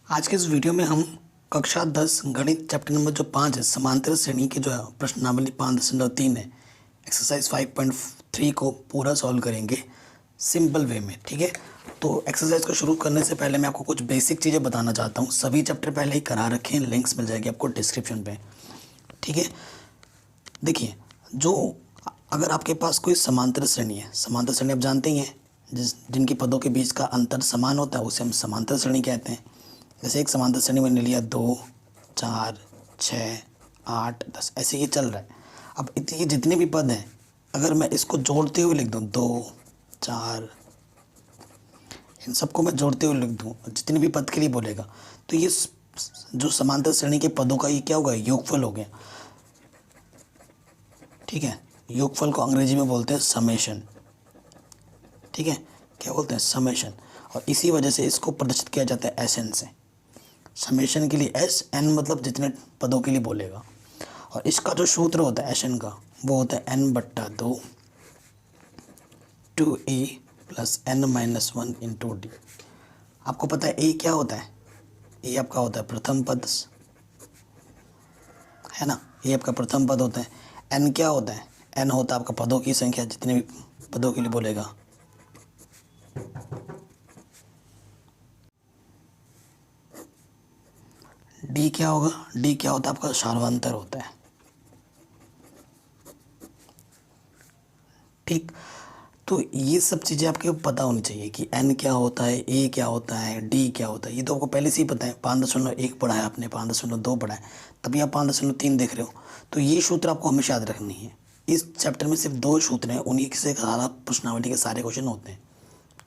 आज के इस वीडियो में हम कक्षा 10 गणित चैप्टर नंबर जो 5 है समांतर श्रेणी की जो है प्रश्नावली 5.3 है एक्सरसाइज 5.3 को पूरा सॉल्व करेंगे सिंपल वे में। ठीक है, तो एक्सरसाइज को शुरू करने से पहले मैं आपको कुछ बेसिक चीज़ें बताना चाहता हूँ। सभी चैप्टर पहले ही करा रखे हैं, लिंक्स मिल जाएगी आपको डिस्क्रिप्शन पे। ठीक है, देखिए जो अगर आपके पास कोई समांतर श्रेणी है, समांतर श्रेणी आप जानते ही हैं जिनकी पदों के बीच का अंतर समान होता है उसे हम समांतर श्रेणी कहते हैं। जैसे एक समांतर श्रेणी मैंने लिया 2, 4, 6, 8, 10 ऐसे ये चल रहा है। अब ये जितने भी पद हैं अगर मैं इसको जोड़ते हुए लिख दूँ 2, 4, इन सबको मैं जोड़ते हुए लिख दूँ जितने भी पद के लिए बोलेगा तो ये जो समांतर श्रेणी के पदों का ये क्या होगा, योगफल हो गया। ठीक है, योगफल को अंग्रेजी में बोलते हैं समेशन। ठीक है, क्या बोलते हैं, समेशन। और इसी वजह से इसको प्रदर्शित किया जाता है एस एन से। समेशन के लिए एस एन मतलब जितने पदों के लिए बोलेगा। और इसका जो सूत्र होता है एस एन का वो होता है n/2 2a plus n-1 into D. आपको पता है ए क्या होता है, ए आपका होता है प्रथम पद, है ना, ये आपका प्रथम पद होता है। एन क्या होता है, एन होता है आपका पदों की संख्या जितने भी पदों के लिए बोलेगा। डी क्या होगा, डी क्या होता है आपका सार्वंतर होता है। ठीक, तो ये सब चीज़ें आपको पता होनी चाहिए कि एन क्या होता है, ए क्या होता है, डी क्या होता है। ये तो आपको पहले से ही पता है। 5.1 पढ़ा है आपने, 5.2 पढ़ा है, तभी आप 5.3 देख रहे हो। तो ये सूत्र आपको हमेशा याद रखनी है। इस चैप्टर में सिर्फ 2 सूत्र हैं, उन्हीं से सारा प्रश्नावली के सारे क्वेश्चन होते हैं।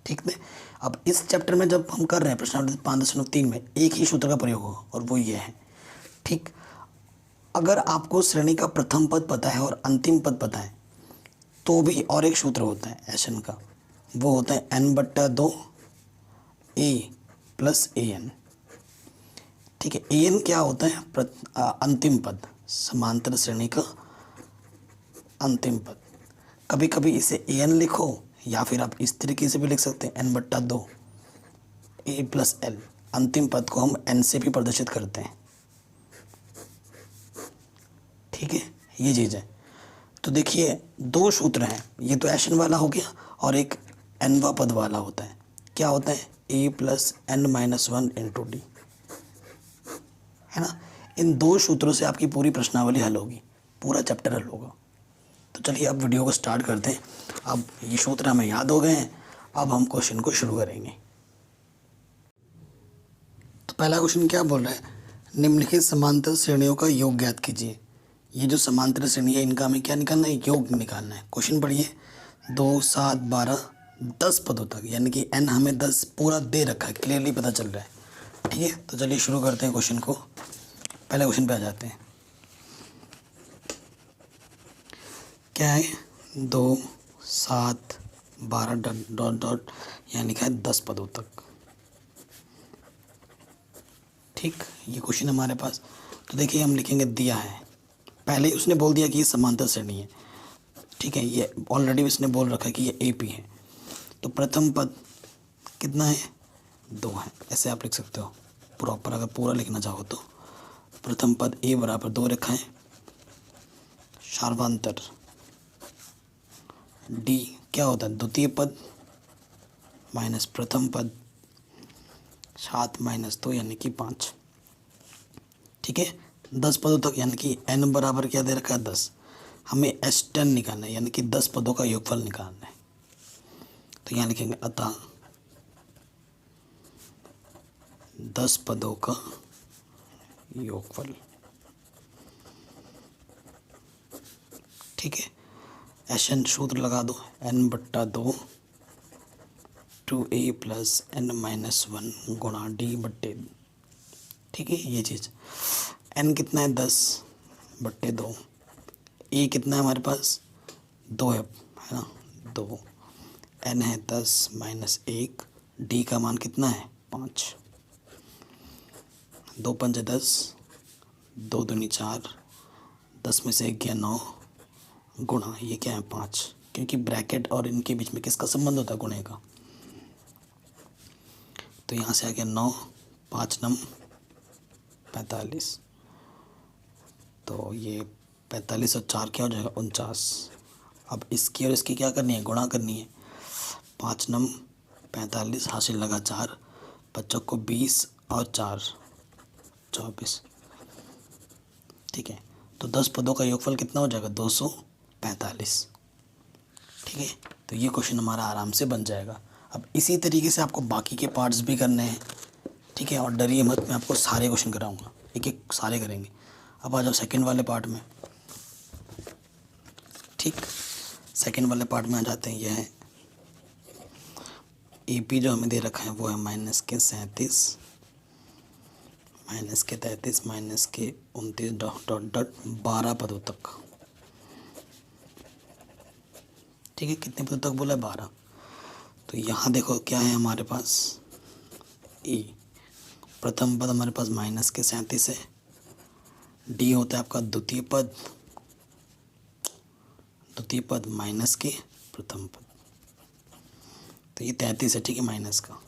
ठीक है, अब इस चैप्टर में जब हम कर रहे हैं प्रश्नावली 5.3 में एक ही सूत्र का प्रयोग होगा और वो ये है। ठीक, अगर आपको श्रेणी का प्रथम पद पता है और अंतिम पद पता है तो भी और एक सूत्र होता है एस एन का, वो होता है n/2 a plus A N. ठीक है, ए एन क्या होता है, अंतिम पद, समांतर श्रेणी का अंतिम पद। कभी कभी इसे ए एन लिखो या फिर आप इस तरीके से भी लिख सकते हैं n/2 a प्लस एल। अंतिम पद को हम n से भी प्रदर्शित करते हैं। ठीक है, ये चीज़ है। तो देखिए 2 सूत्र हैं, ये तो एस एन वाला हो गया और एक एनवा पद वाला होता है। क्या होता है, A plus n-1 into D, है ना। इन 2 सूत्रों से आपकी पूरी प्रश्नावली हल होगी, पूरा चैप्टर हल होगा। तो चलिए अब वीडियो को स्टार्ट करते हैं। अब ये सूत्र हमें याद हो गए हैं, अब हम क्वेश्चन को शुरू करेंगे। तो पहला क्वेश्चन क्या बोल रहा है, निम्नलिखित समांतर श्रेणियों का योग ज्ञात कीजिए। ये जो समांतर श्रेणी है इनका हमें क्या निकालना है, योग निकालना है। क्वेश्चन पढ़िए, 2, 7, 12, 10 पदों तक, यानी कि n हमें 10 पूरा दे रखा है, क्लियरली पता चल रहा है। ठीक है, तो चलिए शुरू करते हैं क्वेश्चन को। पहले क्वेश्चन पे आ जाते हैं। क्या है, 2, 7, 12 डॉट डॉट यहाँ लिखा है 10 पदों तक। ठीक, ये क्वेश्चन हमारे पास। तो देखिए हम लिखेंगे, दिया है, पहले उसने बोल दिया कि ये समांतर श्रेणी है। ठीक है, ये ऑलरेडी उसने बोल रखा है कि ये ए पी है। तो प्रथम पद कितना है, 2 है, ऐसे आप लिख सकते हो प्रॉपर। अगर पूरा लिखना चाहो तो प्रथम पद ए बराबर 2 रखा है। सार्वंतर डी क्या होता है, द्वितीय पद माइनस प्रथम पद, 7 - 2 यानी कि 5। ठीक है, 10 पदों तक, यानी कि n बराबर क्या दे रखा है, 10। हमें S10 निकालना है, यानी कि 10 पदों का योगफल निकालना है। तो यहाँ लिखेंगे अतः 10 पदों का योगफल। ठीक है, एन सूत्र लगा दो, n/2 2a प्लस n-1 गुणा d/। ठीक है, ये चीज़ n कितना है, 10/2। ए कितना है हमारे पास, 2 है ना, 2। n है 10 - 1, डी का मान कितना है, 5। 2 × 5 = 10, 2 दूनी 4, 10 में से 1 गया 9 गुणा ये क्या है, 5, क्योंकि ब्रैकेट और इनके बीच में किसका संबंध होता है, गुणे का। तो यहाँ से आ गया 9, 5 नम 45, तो ये 45 और 4 क्या हो जाएगा 49। अब इसकी और इसकी क्या करनी है, गुणा करनी है। 5 नम 45 हासिल लगा 4, 5 को 20 और 4 24। ठीक है, तो 10 पदों का योगफल कितना हो जाएगा 245। ठीक है, तो ये क्वेश्चन हमारा आराम से बन जाएगा। अब इसी तरीके से आपको बाकी के पार्ट्स भी करने हैं। ठीक है, और डरिए मत, मैं आपको सारे क्वेश्चन कराऊंगा, एक एक सारे करेंगे। अब आ जाओ सेकंड वाले पार्ट में। ठीक, सेकंड वाले पार्ट में आ जाते हैं। यह है AP जो हमें दे रखा है वो है -37 -33 -29 डॉट डॉट डॉट 12 पदों तक। ठीक है, कितने पदों तक बोला है 12। तो यहाँ देखो क्या है हमारे पास, E प्रथम पद हमारे पास -37 है, D होता है आपका द्वितीय पद माइनस के प्रथम पद, तो ये 33 है। ठीक है, माइनस का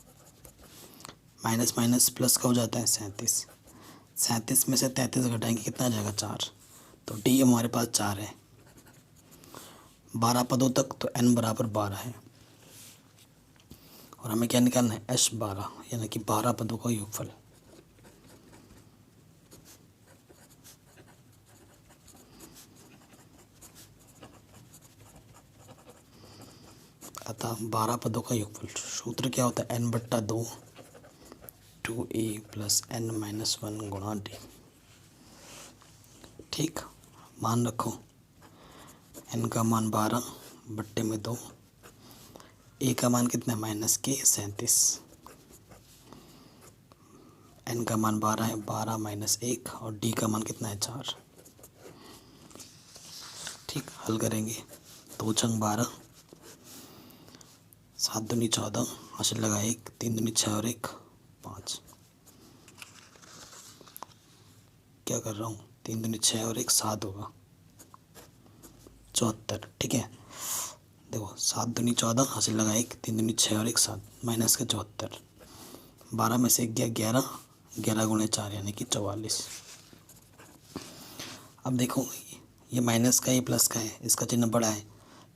माइनस माइनस प्लस का हो जाता है 37 में से 33 घटाएंगे कितना आ जाएगा 4, तो D हमारे पास 4 है। 12 पदों तक तो n बराबर 12 है, और हमें क्या निकालना है H12 यानी कि 12 पदों का योगफल। अतः 12 पदों का योगफल सूत्र क्या होता है n/2 2a + n-1 गुणा d। ठीक, मान रखो n का मान 12/2, a का मान कितना है -37, n का मान 12 है, 12 - 1, और d का मान कितना है 4। ठीक, हल करेंगे, 2 × 12 7 दूनी 14 हासिल लगा 1, 3 दूनी 6 और 1 5। क्या कर रहा हूँ, 3 दूनी 6 और 1 7 होगा 74। ठीक है, देखो 7 दूनी 14 हासिल लगा 1, 3 दूनी 6 और 1 7 माइनस का 74। 12 में से 1 गया 11, 11 गुणे 4 यानी कि 44। अब देखो ये माइनस का ये प्लस का है, इसका चिन्ह बड़ा है।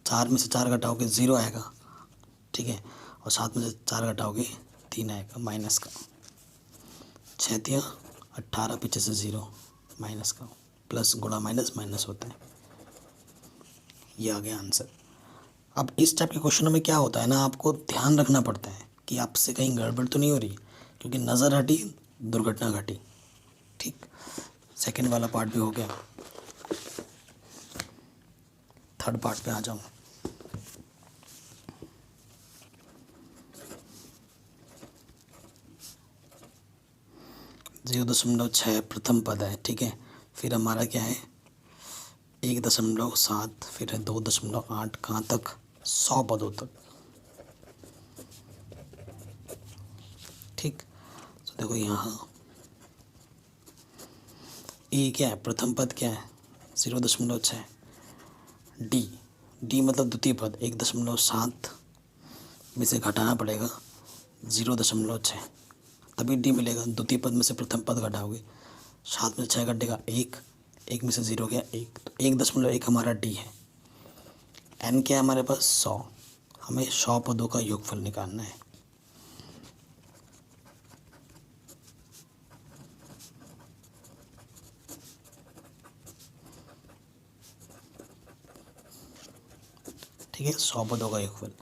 4 में से 4 घटाओगे 0 आएगा। ठीक है, और 7 में से 4 घटाओगे 3 आएगा माइनस का। 6 × 18 पीछे से 0 माइनस का, प्लस गुणा माइनस माइनस होता है। ये आ गया आंसर। अब इस टाइप के क्वेश्चनों में क्या होता है ना, आपको ध्यान रखना पड़ता है कि आपसे कहीं गड़बड़ तो नहीं हो रही, क्योंकि नज़र हटी दुर्घटना घटी। ठीक, सेकंड वाला पार्ट भी हो गया, थर्ड पार्ट पे आ जाऊँ। जीरो 0.6 प्रथम पद है। ठीक है, फिर हमारा क्या है 1.7, फिर है 2.8, कहाँ तक 100 पदों तक। ठीक, तो देखो यहाँ ए क्या है, प्रथम पद क्या है 0.6, डी मतलब द्वितीय पद 1.7 में से घटाना पड़ेगा 0.6, तभी डी मिलेगा। द्वितीय पद में से प्रथम पद घटाओगे, 7 में से 6 घटेगा 1, 1 में से 0 गया 1, तो 1.1 हमारा डी है। एन क्या है हमारे पास 100, हमें 100 पदों का योगफल निकालना है। ठीक है, 100 पदों का योगफल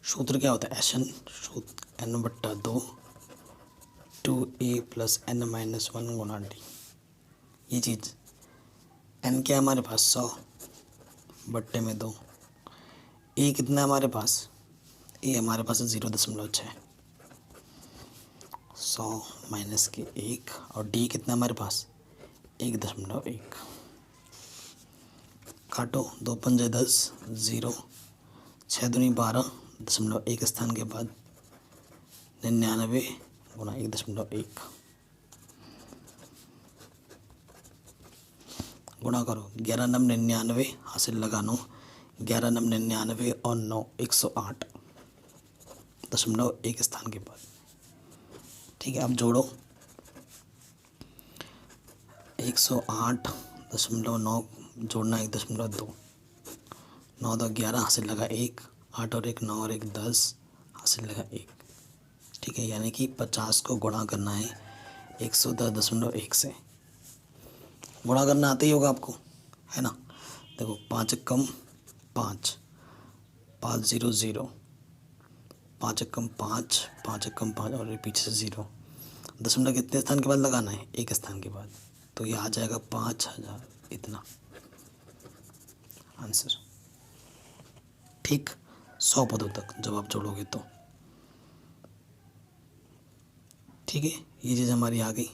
सूत्र क्या होता है एन सूत्र n/2 2a + n-1 गुणा डी। ये चीज़ n क्या है हमारे पास 100/2, ए कितना है हमारे पास, ए हमारे पास है 0.6, 100 माइनस के 1, और डी कितना हमारे पास 1.1। काटो, 2 पंजे 10, 0, 6 दूनी 12, 0.1 स्थान के बाद 99 गुणा 1.1 गुणा करो। 11 नम 99 हासिल लगा 9, 11 नम 99 और 9 108.1 स्थान के बाद। ठीक है, अब जोड़ो 108.9 जोड़ना 1.2, 9 2 11 हासिल लगा 1, 8 और 1 9 और 1 10 हासिल लगा 1। ठीक है, यानी कि 50 को गुणा करना है 110.1 से। गुणा करना आता ही होगा आपको, है ना। देखो 5 कम 5, 5 0 0, 5 कम 5, 5 कम 5 और ये पीछे से 0। दशमलव कितने स्थान के बाद लगाना है? एक स्थान के बाद। तो ये आ जाएगा 5000, इतना आंसर। ठीक, 100 पदों तक जब आप जोड़ोगे तो। ठीक है, ये चीज़ हमारी आ गई।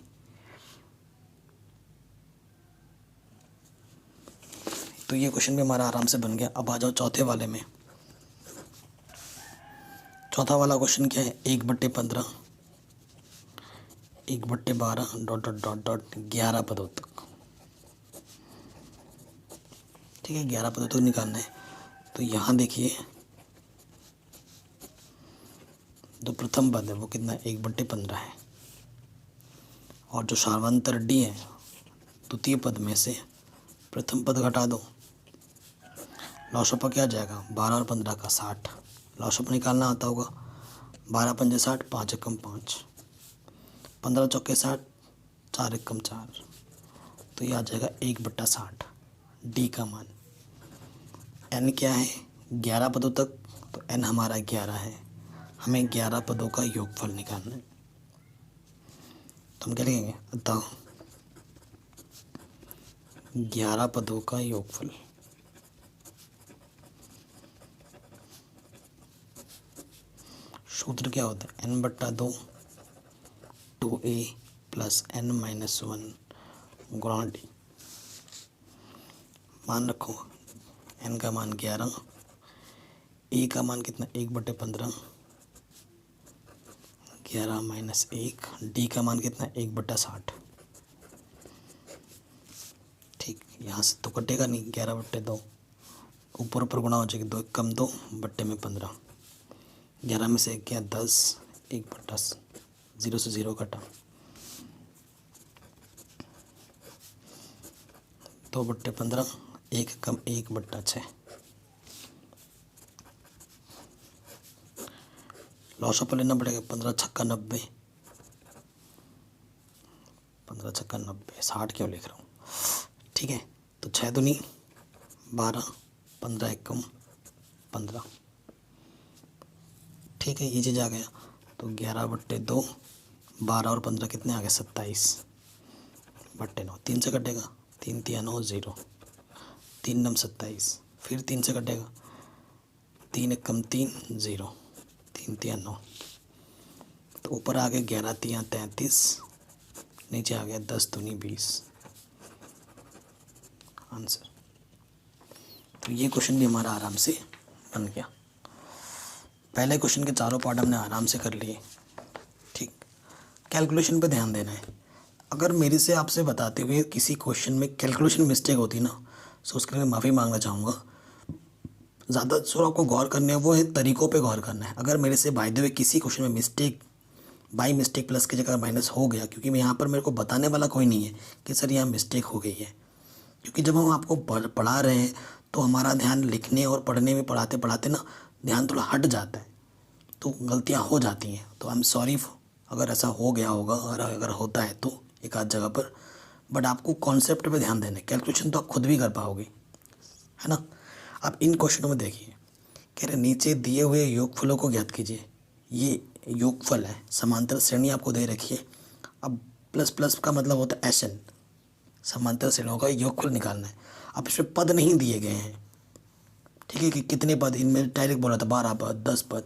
तो ये क्वेश्चन भी हमारा आराम से बन गया। अब आ जाओ चौथे वाले में। चौथा वाला क्वेश्चन क्या है? 1/15, 1/12 डॉट डॉट डॉट डॉट 11 पदों तक। ठीक है, 11 पदों तक निकालना है। तो यहाँ देखिए, जो प्रथम पद है वो कितना है? 1/15 है। और जो सार्वंतर डी है, द्वितीय पद में से प्रथम पद घटा दो, लॉसपा क्या आ जाएगा? 12 और 15 का 60। लॉसपा निकालना आता होगा। 12 पंजे 60, 5 एकम 5, 15 चौके 60, 4 एकम 4। तो ये आ जाएगा 1/60 डी का मान। एन क्या है? 11 पदों तक, तो एन हमारा 11 है। हमें 11 पदों का योगफल निकालना है। तो हम क्या लिखेंगे? अतः 11 पदों का योगफल। सूत्र क्या होता है? n/2 2a प्लस n-1 गुणा डी। मान रखो n का मान 11, a का मान कितना? 1/15, 11 माइनस 1, डी का मान कितना? 1/60। ठीक, यहाँ से तो कटेगा नहीं, 11/2 ऊपर ऊपर गुणा हो जाएगी, 2 कम 2 बट्टे में 15, 11 में से 1 क्या? 10, 1/0 से 0 कटा, 2/15, 1 कम 1/6। लॉसअप लेना पड़ेगा। 15 छक्का 90, 15 छक्का 90, 60 क्यों लिख रहा हूँ? ठीक है, तो 6 दूनी 12, 15 एकम 15। ठीक है, ये चीज़ आ गया। तो 11/2, 12 और 15 कितने आ गए? 27/9। 3 से कटेगा, 3 3 9 0, 3 9 27, फिर 3 से कटेगा, 3 एकम 3 0, 3 3 9। तो ऊपर आ गए 11 3 33, नीचे आ गया 10 दूनी 20 आंसर। तो ये क्वेश्चन भी हमारा आराम से बन गया। पहले क्वेश्चन के चारों पार्ट हमने आराम से कर लिए। ठीक, कैलकुलेशन पे ध्यान देना है। अगर मेरे से आपसे बताते हुए किसी क्वेश्चन में कैलकुलेशन मिस्टेक होती ना, तो उसके लिए माफ़ी मांगना चाहूँगा। ज़्यादा जो आपको गौर करना है वो है तरीक़ों पे गौर करना है। अगर मेरे से बाय द वे किसी क्वेश्चन में मिस्टेक, बाई मिस्टेक प्लस की जगह माइनस हो गया, क्योंकि मैं यहाँ पर मेरे को बताने वाला कोई नहीं है कि सर यहाँ मिस्टेक हो गई है, क्योंकि जब हम आपको पढ़ा रहे हैं तो हमारा ध्यान लिखने और पढ़ने में पढ़ाते पढ़ाते ना ध्यान थोड़ा हट जाता है, तो गलतियाँ हो जाती हैं। तो आई एम सॉरी अगर ऐसा हो गया होगा, और अगर होता है तो एक आध जगह पर। बट आपको कॉन्सेप्ट पे ध्यान देना है। कैलकुलेशन तो आप खुद भी कर पाओगे, है ना। अब इन क्वेश्चनों में देखिए, कह रहे नीचे दिए हुए योगफलों को ज्ञात कीजिए। ये योगफल है, समांतर श्रेणी आपको दे रखी है। अब प्लस प्लस का मतलब होता है एशन, समांतर श्रेणियों का योगफल निकालना है। अब इसमें पद नहीं दिए गए हैं, ठीक है, कि कितने पद। इनमें डायरेक्ट बोला था 12 पद 10 पद,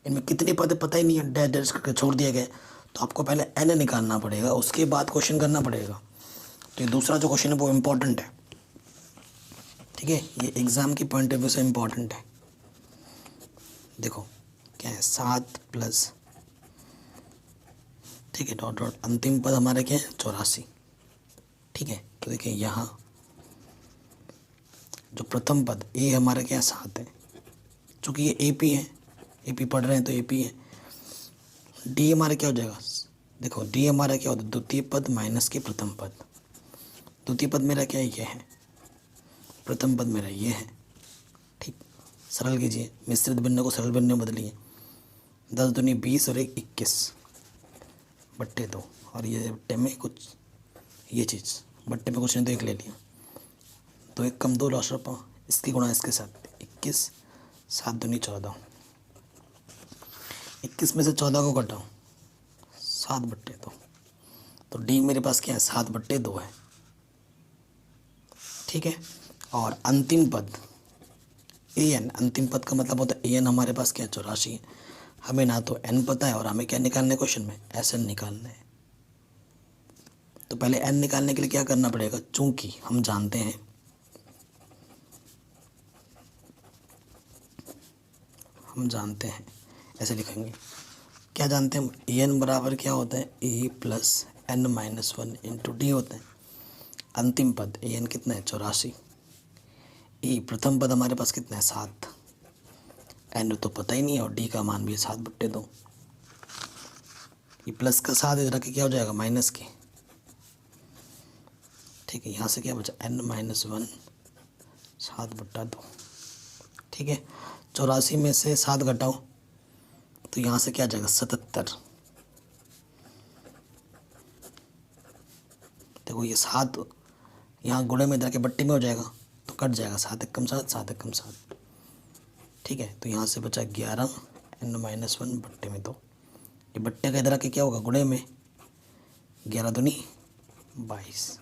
इनमें कितने पद पता ही नहीं है, डैश डैश करके छोड़ दिए गए। तो आपको पहले एन निकालना पड़ेगा, उसके बाद क्वेश्चन करना पड़ेगा। तो ये दूसरा जो क्वेश्चन है वो इम्पोर्टेंट है, ठीक है, ये एग्ज़ाम की पॉइंट ऑफ व्यू से इम्पोर्टेंट है। देखो क्या है, 7 प्लस, ठीक है, डॉट डॉट, अंतिम पद हमारे क्या है? 84। ठीक है, तो देखिए यहाँ जो प्रथम पद ए हमारा क्या है? 7 है। चूँकि ये ए पी है, ए पी पढ़ रहे हैं तो ए पी है। डी हमारा क्या हो जाएगा? देखो डी हमारा क्या होता है? द्वितीय पद माइनस के प्रथम पद। द्वितीय पद मेरा क्या है, ये है। प्रथम पद मेरा ये है। ठीक, सरल कीजिए, मिश्रित भिन्न को सरल भिन्न में बदलिए। 10 दूनी 20 और 1 21 बट्टे 2, और ये बट्टे में कुछ ये चीज़ बट्टे में कुछ नहीं तो 1 ले लिया। 2 1 कम 2 लॉस रपा, इसकी गुणा इसके साथ 21, 7 दूनी 14। 21 में से 14 को घटाओ, 7 बट्टे 2। तो डी मेरे पास क्या है, 7 बट्टे 2 है। ठीक है, और अंतिम पद ए एन, अंतिम पद का मतलब होता है ए एन हमारे पास क्या है, 84 है। हमें ना तो एन पता है और हमें क्या निकालना है क्वेश्चन में, एस एन निकालना है। तो पहले एन निकालने के लिए क्या करना पड़ेगा, चूंकि हम जानते हैं ऐसे लिखेंगे, क्या जानते हैं हम, ए एन बराबर क्या होता है, A plus N minus 1 into D होता है। अंतिम पद ए एन कितना है, 84। ए प्रथम पद हमारे पास कितना है, 7। एन तो पता ही नहीं है और डी का मान भी है 7 बट्टे 2। ये प्लस का 7 इधर के क्या हो जाएगा, माइनस के। ठीक है, यहाँ से क्या बचा, एन माइनस 1 7 बट्टा 2। ठीक है, 84 में से 7 घटाओ तो यहाँ से क्या आ जाएगा, 77। देखो ये 7 यहाँ गुणे में इधर के बट्टे में हो जाएगा तो कट जाएगा, 7 1 कम 7, 7 1 कम 7। ठीक है, तो यहाँ से बचा 11 एन माइनस 1 बट्टे में 2। ये बट्टे का इधर के क्या होगा, गुणे में 11 दूनी 22।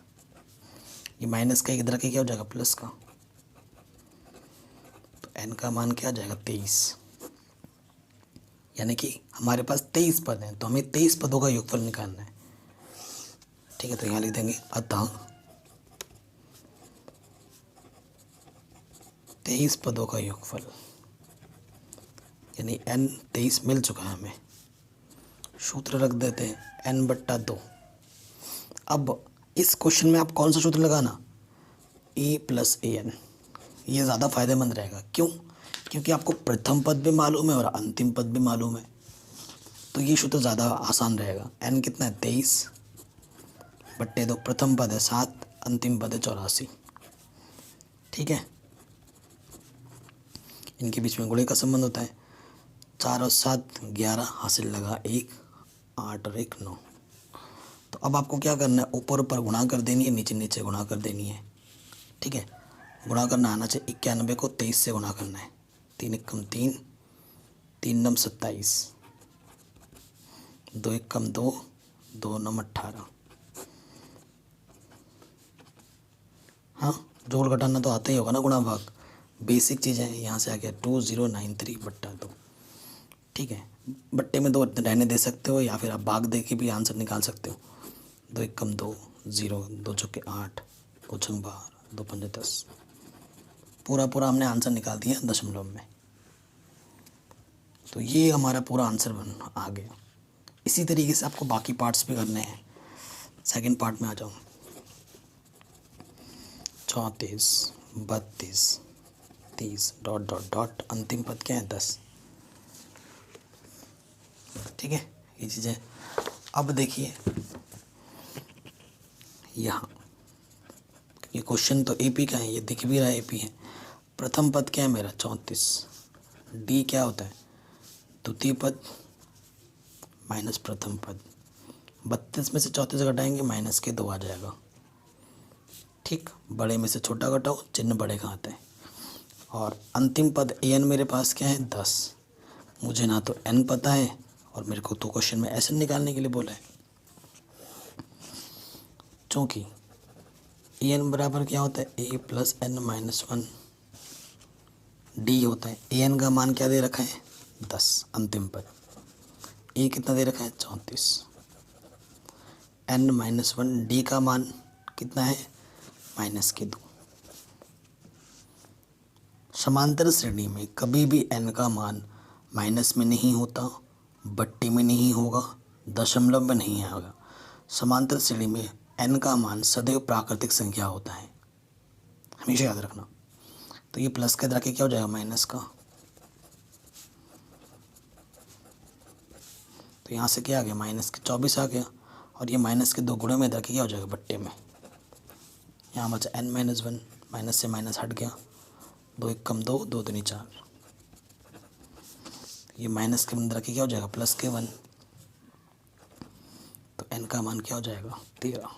ये माइनस का इधर के क्या हो जाएगा, प्लस का। तो एन का मान क्या आ जाएगा, 23। यानी कि हमारे पास 23 पद हैं, तो हमें 23 पदों का योगफल निकालना है। ठीक है, तो यहाँ लिख देंगे अतः 23 पदों का योगफल, यानी एन 23 मिल चुका है हमें। सूत्र रख देते हैं एन बट्टा 2। अब इस क्वेश्चन में आप कौन सा सूत्र लगाना, ए प्लस ए एन, ये ज़्यादा फायदेमंद रहेगा। क्यों, क्योंकि आपको प्रथम पद भी मालूम है और अंतिम पद भी मालूम है, तो ये सूत्र ज़्यादा आसान रहेगा। एन कितना है, 23 बट्टे 2, प्रथम पद है 7, अंतिम पद है 84। ठीक है, इनके बीच में गुणे का संबंध होता है। 4 और 7 11, हासिल लगा 1, 8 और 1 9। तो अब आपको क्या करना है, ऊपर ऊपर गुणा कर देनी है, नीचे नीचे गुणा कर देनी है। ठीक है, गुणा करना आना चाहिए। 91 को 23 से गुणा करना है, 3 1 कम 3, 3 9 27, 2 1 कम 2, 2 9 18। हाँ, जोड़ घटाना तो आता ही होगा ना, गुणा भाग बेसिक चीज़ है। यहाँ से आ गया 2093 बट्टा 2। ठीक है, बट्टे में 2 रहने दे सकते हो या फिर आप भाग दे के भी आंसर निकाल सकते हो। 2 1 कम 2 0, 2 चौके 8, 2 छंग 12, 2 पंजे 10। पूरा हमने आंसर निकाल दिया दशमलव में। तो ये हमारा पूरा आंसर बन आ गया। इसी तरीके से आपको बाकी पार्ट्स भी करने हैं। सेकंड पार्ट में आ जाओ। 34 32 30 डॉट डॉट डॉट, अंतिम पद क्या है, 10। ठीक है, ये चीज़ें। अब देखिए यहाँ ये क्वेश्चन तो एपी का है, ये दिख भी रहा है एपी है। प्रथम पद क्या है मेरा, 34। डी क्या होता है, द्वितीय पद माइनस प्रथम पद। 32 में से 34 घटाएंगे, माइनस के 2 आ जाएगा। ठीक, बड़े में से छोटा घटाओ, चिन्ह बड़े का आता है। और अंतिम पद ए एन मेरे पास क्या है, 10। मुझे ना तो एन पता है और मेरे को तो क्वेश्चन में एस एन निकालने के लिए बोला है। चूँकि ए एन बराबर क्या होता है, A plus N minus 1 D होता है। ए एन का मान क्या दे रखा है, 10, अंतिम पद। ए कितना दे रखा है, 34। एन माइनस 1, डी का मान कितना है, माइनस के 2। समांतर श्रेणी में कभी भी एन का मान माइनस में नहीं होता, बट्टे में नहीं होगा, दशमलव में नहीं आएगा। समांतर श्रेणी में एन का मान सदैव प्राकृतिक संख्या होता है, हमेशा याद रखना। तो ये प्लस के इधर के क्या हो जाएगा, माइनस का। तो यहाँ से क्या आ गया, माइनस के 24 आ गया, और ये माइनस के 2 गुणे में इधर के क्या हो जाएगा, बट्टे में। यहाँ बचा n माइनस वन, माइनस से माइनस हट गया, 2 एक कम 2, 2 दूनी 4, ये माइनस के अंदर रखे क्या हो जाएगा प्लस के 1, तो n का मान क्या हो जाएगा 13।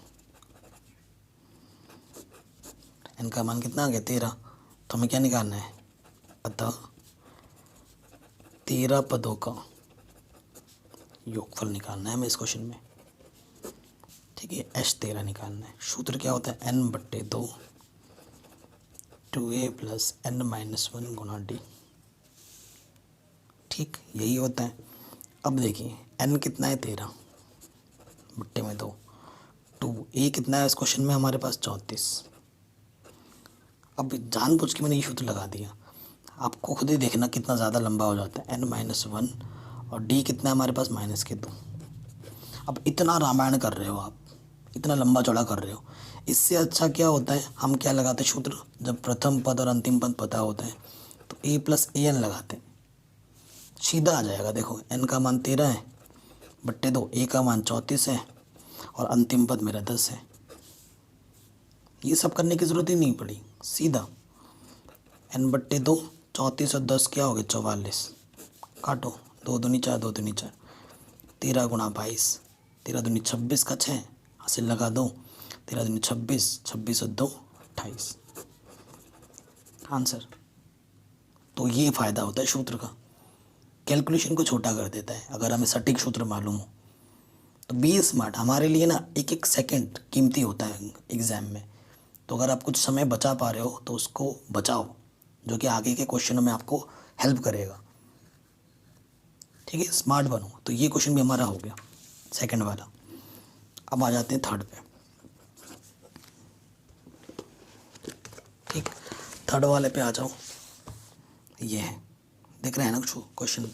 n का मान कितना आ गया 13, तो हमें क्या निकालना है, अतः 13 पदों का योगफल निकालना है हमें इस क्वेश्चन में। ठीक है, H13 निकालना है। सूत्र क्या होता है n/2 2a plus n minus 1 गुना d। ठीक, यही होता है। अब देखिए n कितना है 13/2, 2a कितना है इस क्वेश्चन में हमारे पास 34। अब जानबूझ के मैंने ये सूत्र लगा दिया, आपको खुद ही देखना कितना ज़्यादा लंबा हो जाता है, n माइनस 1 और d कितना है हमारे पास -2। अब इतना रामायण कर रहे हो आप, इतना लंबा चौड़ा कर रहे हो, इससे अच्छा क्या होता है हम क्या लगाते हैं सूत्र, जब प्रथम पद और अंतिम पद पता होता है तो a प्लस ए एन लगाते हैं, सीधा आ जाएगा। देखो n का मान 13 है बट्टे 2, a का मान 34 है और अंतिम पद मेरा 10 है। ये सब करने की ज़रूरत ही नहीं पड़ी, सीधा n/2, 34 और 10 क्या हो गए 44, काटो 2 दूनी 4, 2 दूनी 4, 13 गुणा 22, 13 दूनी 26 का 6, हासिल लगा दो, 13 दूनी 26, 26 और 2 28 आंसर। तो ये फ़ायदा होता है सूत्र का, कैलकुलेशन को छोटा कर देता है अगर हमें सटीक सूत्र मालूम हो। तो बी स्मार्ट हमारे लिए ना एक एक सेकंड कीमती होता है एग्ज़ाम में, तो अगर आप कुछ समय बचा पा रहे हो तो उसको बचाओ, जो कि आगे के क्वेश्चनों में आपको हेल्प करेगा। ठीक है, स्मार्ट बनो। तो ये क्वेश्चन भी हमारा हो गया सेकंड वाला। अब आ जाते हैं थर्ड पे। ठीक, थर्ड वाले पे आ जाओ। ये है, देख रहे हैं ना क्वेश्चन,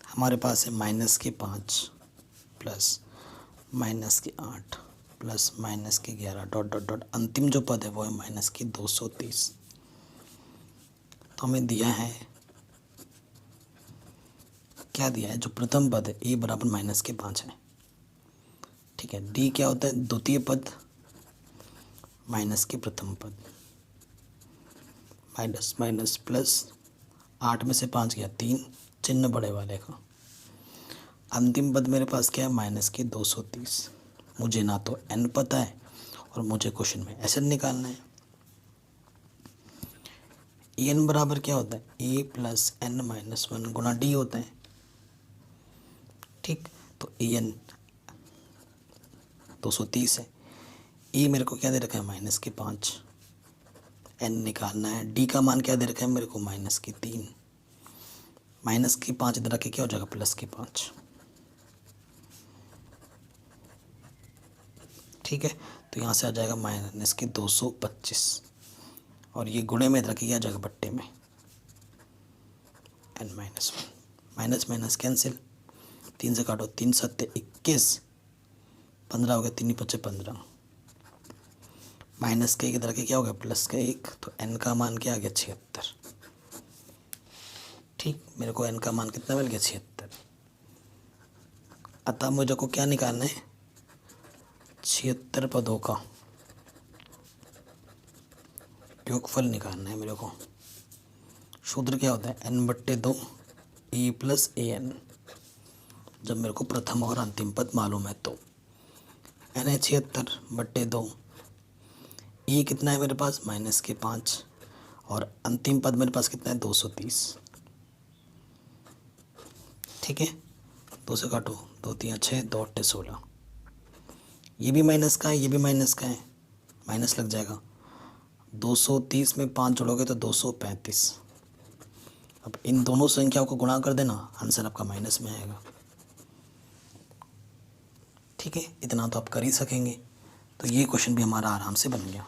हमारे पास है -5 plus -8 plus -11 dot dot dot, अंतिम जो पद है वो है -230। तो हमें दिया है, क्या दिया है, जो प्रथम पद है a बराबर -5 है। ठीक है, d क्या होता है द्वितीय पद माइनस के प्रथम पद, माइनस माइनस प्लस, 8 में से 5 गया 3, चिन्ह बड़े वाले का, अंतिम पद मेरे पास क्या है -230। मुझे ना तो n पता है और मुझे क्वेश्चन में ऐसे निकालना है। n बराबर क्या होता है a plus n minus 1 Guna d होता है। ठीक, तो an 230 है, e मेरे को क्या दे रखा है -5, n निकालना है, d का मान क्या दे रखा है मेरे को -3, -5 इधर रखे क्या हो जाएगा +5। ठीक है, तो यहाँ से आ जाएगा -225 और ये गुणे में इधर रखे क्या आ जाएगा बट्टे में n minus 1, minus minus cancel, 3 से काटो, 3 7 21, 15 हो गया, 3 5 15, माइनस के इधर के क्या हो गया प्लस का 1, तो n का मान क्या आ गया 76। ठीक, मेरे को n का मान कितना मिल गया 76। अतः मुझे को क्या निकालना है 76 पदों का योगफल निकालना है मेरे को। सूत्र क्या होता है n/2 a प्लस an, जब मेरे को प्रथम और अंतिम पद मालूम है तो n है 76/2, e कितना है मेरे पास -5 और अंतिम पद मेरे पास कितना है 230। ठीक है, 2 से काटो, 2 3 6, 2 8 16, ये भी माइनस का है, ये भी माइनस का है, माइनस लग जाएगा, 230 में 5 जोड़ोगे तो 235। अब इन दोनों संख्याओं को गुणा कर देना, आंसर आपका माइनस में आएगा। ठीक है, इतना तो आप कर ही सकेंगे। तो ये क्वेश्चन भी हमारा आराम से बन गया।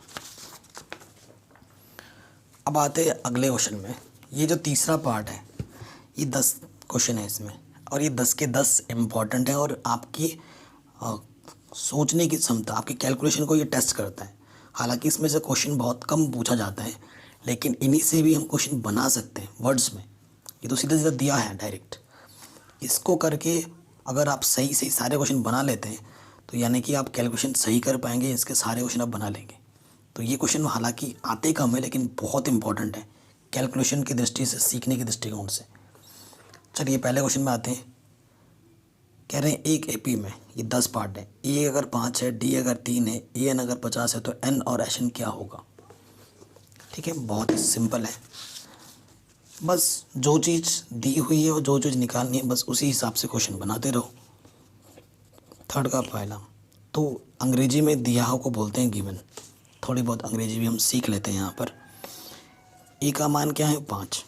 अब आते हैं अगले क्वेश्चन में। ये जो तीसरा पार्ट है, ये 10 क्वेश्चन है इसमें, और ये 10 के 10 इम्पॉर्टेंट है और आपकी सोचने की क्षमता, आपकी कैलकुलेशन को ये टेस्ट करता है। हालांकि इसमें से क्वेश्चन बहुत कम पूछा जाता है, लेकिन इन्हीं से भी हम क्वेश्चन बना सकते हैं वर्ड्स में। ये तो सीधा सीधा दिया है डायरेक्ट, इसको करके अगर आप सही सही सारे क्वेश्चन बना लेते हैं तो यानी कि आप कैलकुलेशन सही कर पाएंगे, इसके सारे क्वेश्चन आप बना लेंगे। तो ये क्वेश्चन हालांकि आते कम है लेकिन बहुत इंपॉर्टेंट है कैलकुलेशन की दृष्टि से, सीखने की दृष्टिकोण से। चलिए पहले क्वेश्चन में आते हैं। कह रहे हैं एक एपी में ये 10 पार्ट है, ए अगर 5 है, डी अगर 3 है, ए एन अगर 50 है, तो एन और एस एन क्या होगा। ठीक है, बहुत ही सिंपल है। बस जो चीज़ दी हुई है और जो चीज़ निकालनी है बस उसी हिसाब से क्वेश्चन बनाते रहो। थर्ड का पहला, तो अंग्रेजी में दिया हो को बोलते हैं गिवन। थोड़ी बहुत अंग्रेजी भी हम सीख लेते हैं यहाँ पर। ए का मान क्या है 5,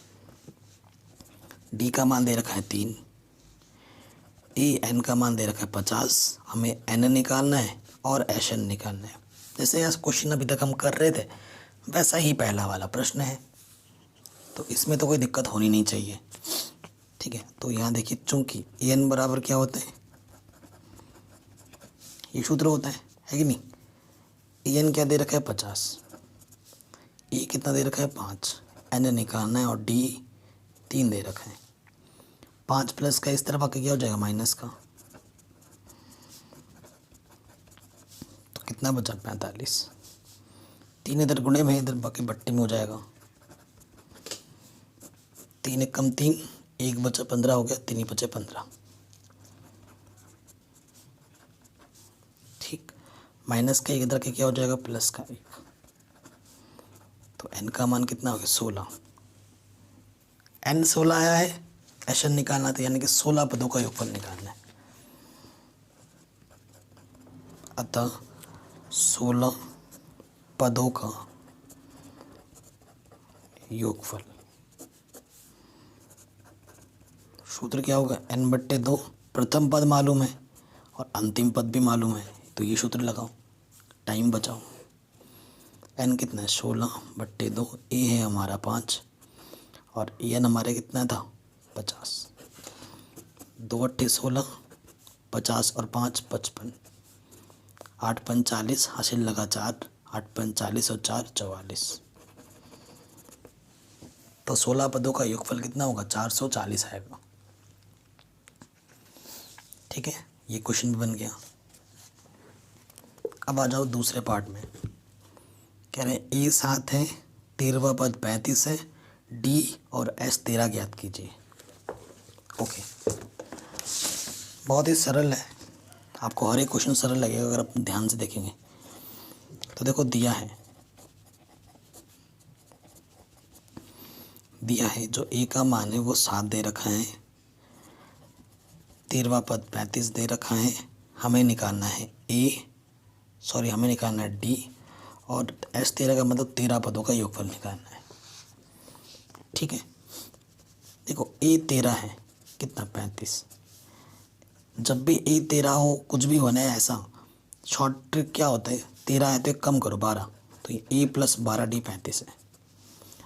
डी का मान दे रखा है 3, ए एन का मान दे रखा है 50, हमें एन निकालना है और एस एन निकालना है। जैसे यह क्वेश्चन अभी तक हम कर रहे थे वैसा ही पहला वाला प्रश्न है, तो इसमें तो कोई दिक्कत होनी नहीं चाहिए। ठीक है, तो यहाँ देखिए चूंकि ए एन बराबर क्या होता है, ये सूत्र होता है कि नहीं। ए एन क्या दे रखा है 50, ए कितना दे रखा है 5, एन निकालना है और डी 3 दे रखा है। 5 प्लस का इस तरफ आके क्या हो जाएगा माइनस का, तो कितना बचा 45। 3 इधर गुणे में, इधर बाकी बट्टे में हो जाएगा। 3 एक कम 3, 1 बचा 15 हो गया, 3 ही बचे 15। ठीक, माइनस का 1 इधर के क्या हो जाएगा प्लस का 1, तो एन का मान कितना हो गया 16। एन 16 आया है, एस एन निकालना था, यानी कि 16 पदों का योगफल निकालना है। अतः 16 पदों का योगफल, सूत्र क्या होगा n/2। प्रथम पद मालूम है और अंतिम पद भी मालूम है, तो ये सूत्र लगाओ, टाइम बचाओ। n कितना है 16/2, ए है हमारा 5 और एन हमारे कितना था 50। 2 अट्ठे 16, 50 और 5 55, 8 पंच 40, हासिल लगा 4, 8 पंच 40 और 4 44। तो 16 पदों का योगफल कितना होगा 440 आएगा। ठीक है, ये क्वेश्चन भी बन गया। अब आ जाओ दूसरे पार्ट में। कह रहे हैं ए 7 है, 13वां पद 35 है, डी और एस 13 ज्ञात कीजिए। ओके, बहुत ही सरल है, आपको हर एक क्वेश्चन सरल लगेगा अगर आप ध्यान से देखेंगे। तो देखो दिया है जो ए का मान है वो 7 दे रखा है, 13वां पद 35 दे रखा है, हमें निकालना है डी और एस 13 का मतलब 13 पदों का योगफल निकालना है। ठीक है, देखो ए 13 है कितना 35। जब भी ए 13 हो, कुछ भी होना है ऐसा, शॉर्ट ट्रिक क्या होता है 13 है तो एक कम करो 12, तो ये ए प्लस 12 डी 35 है।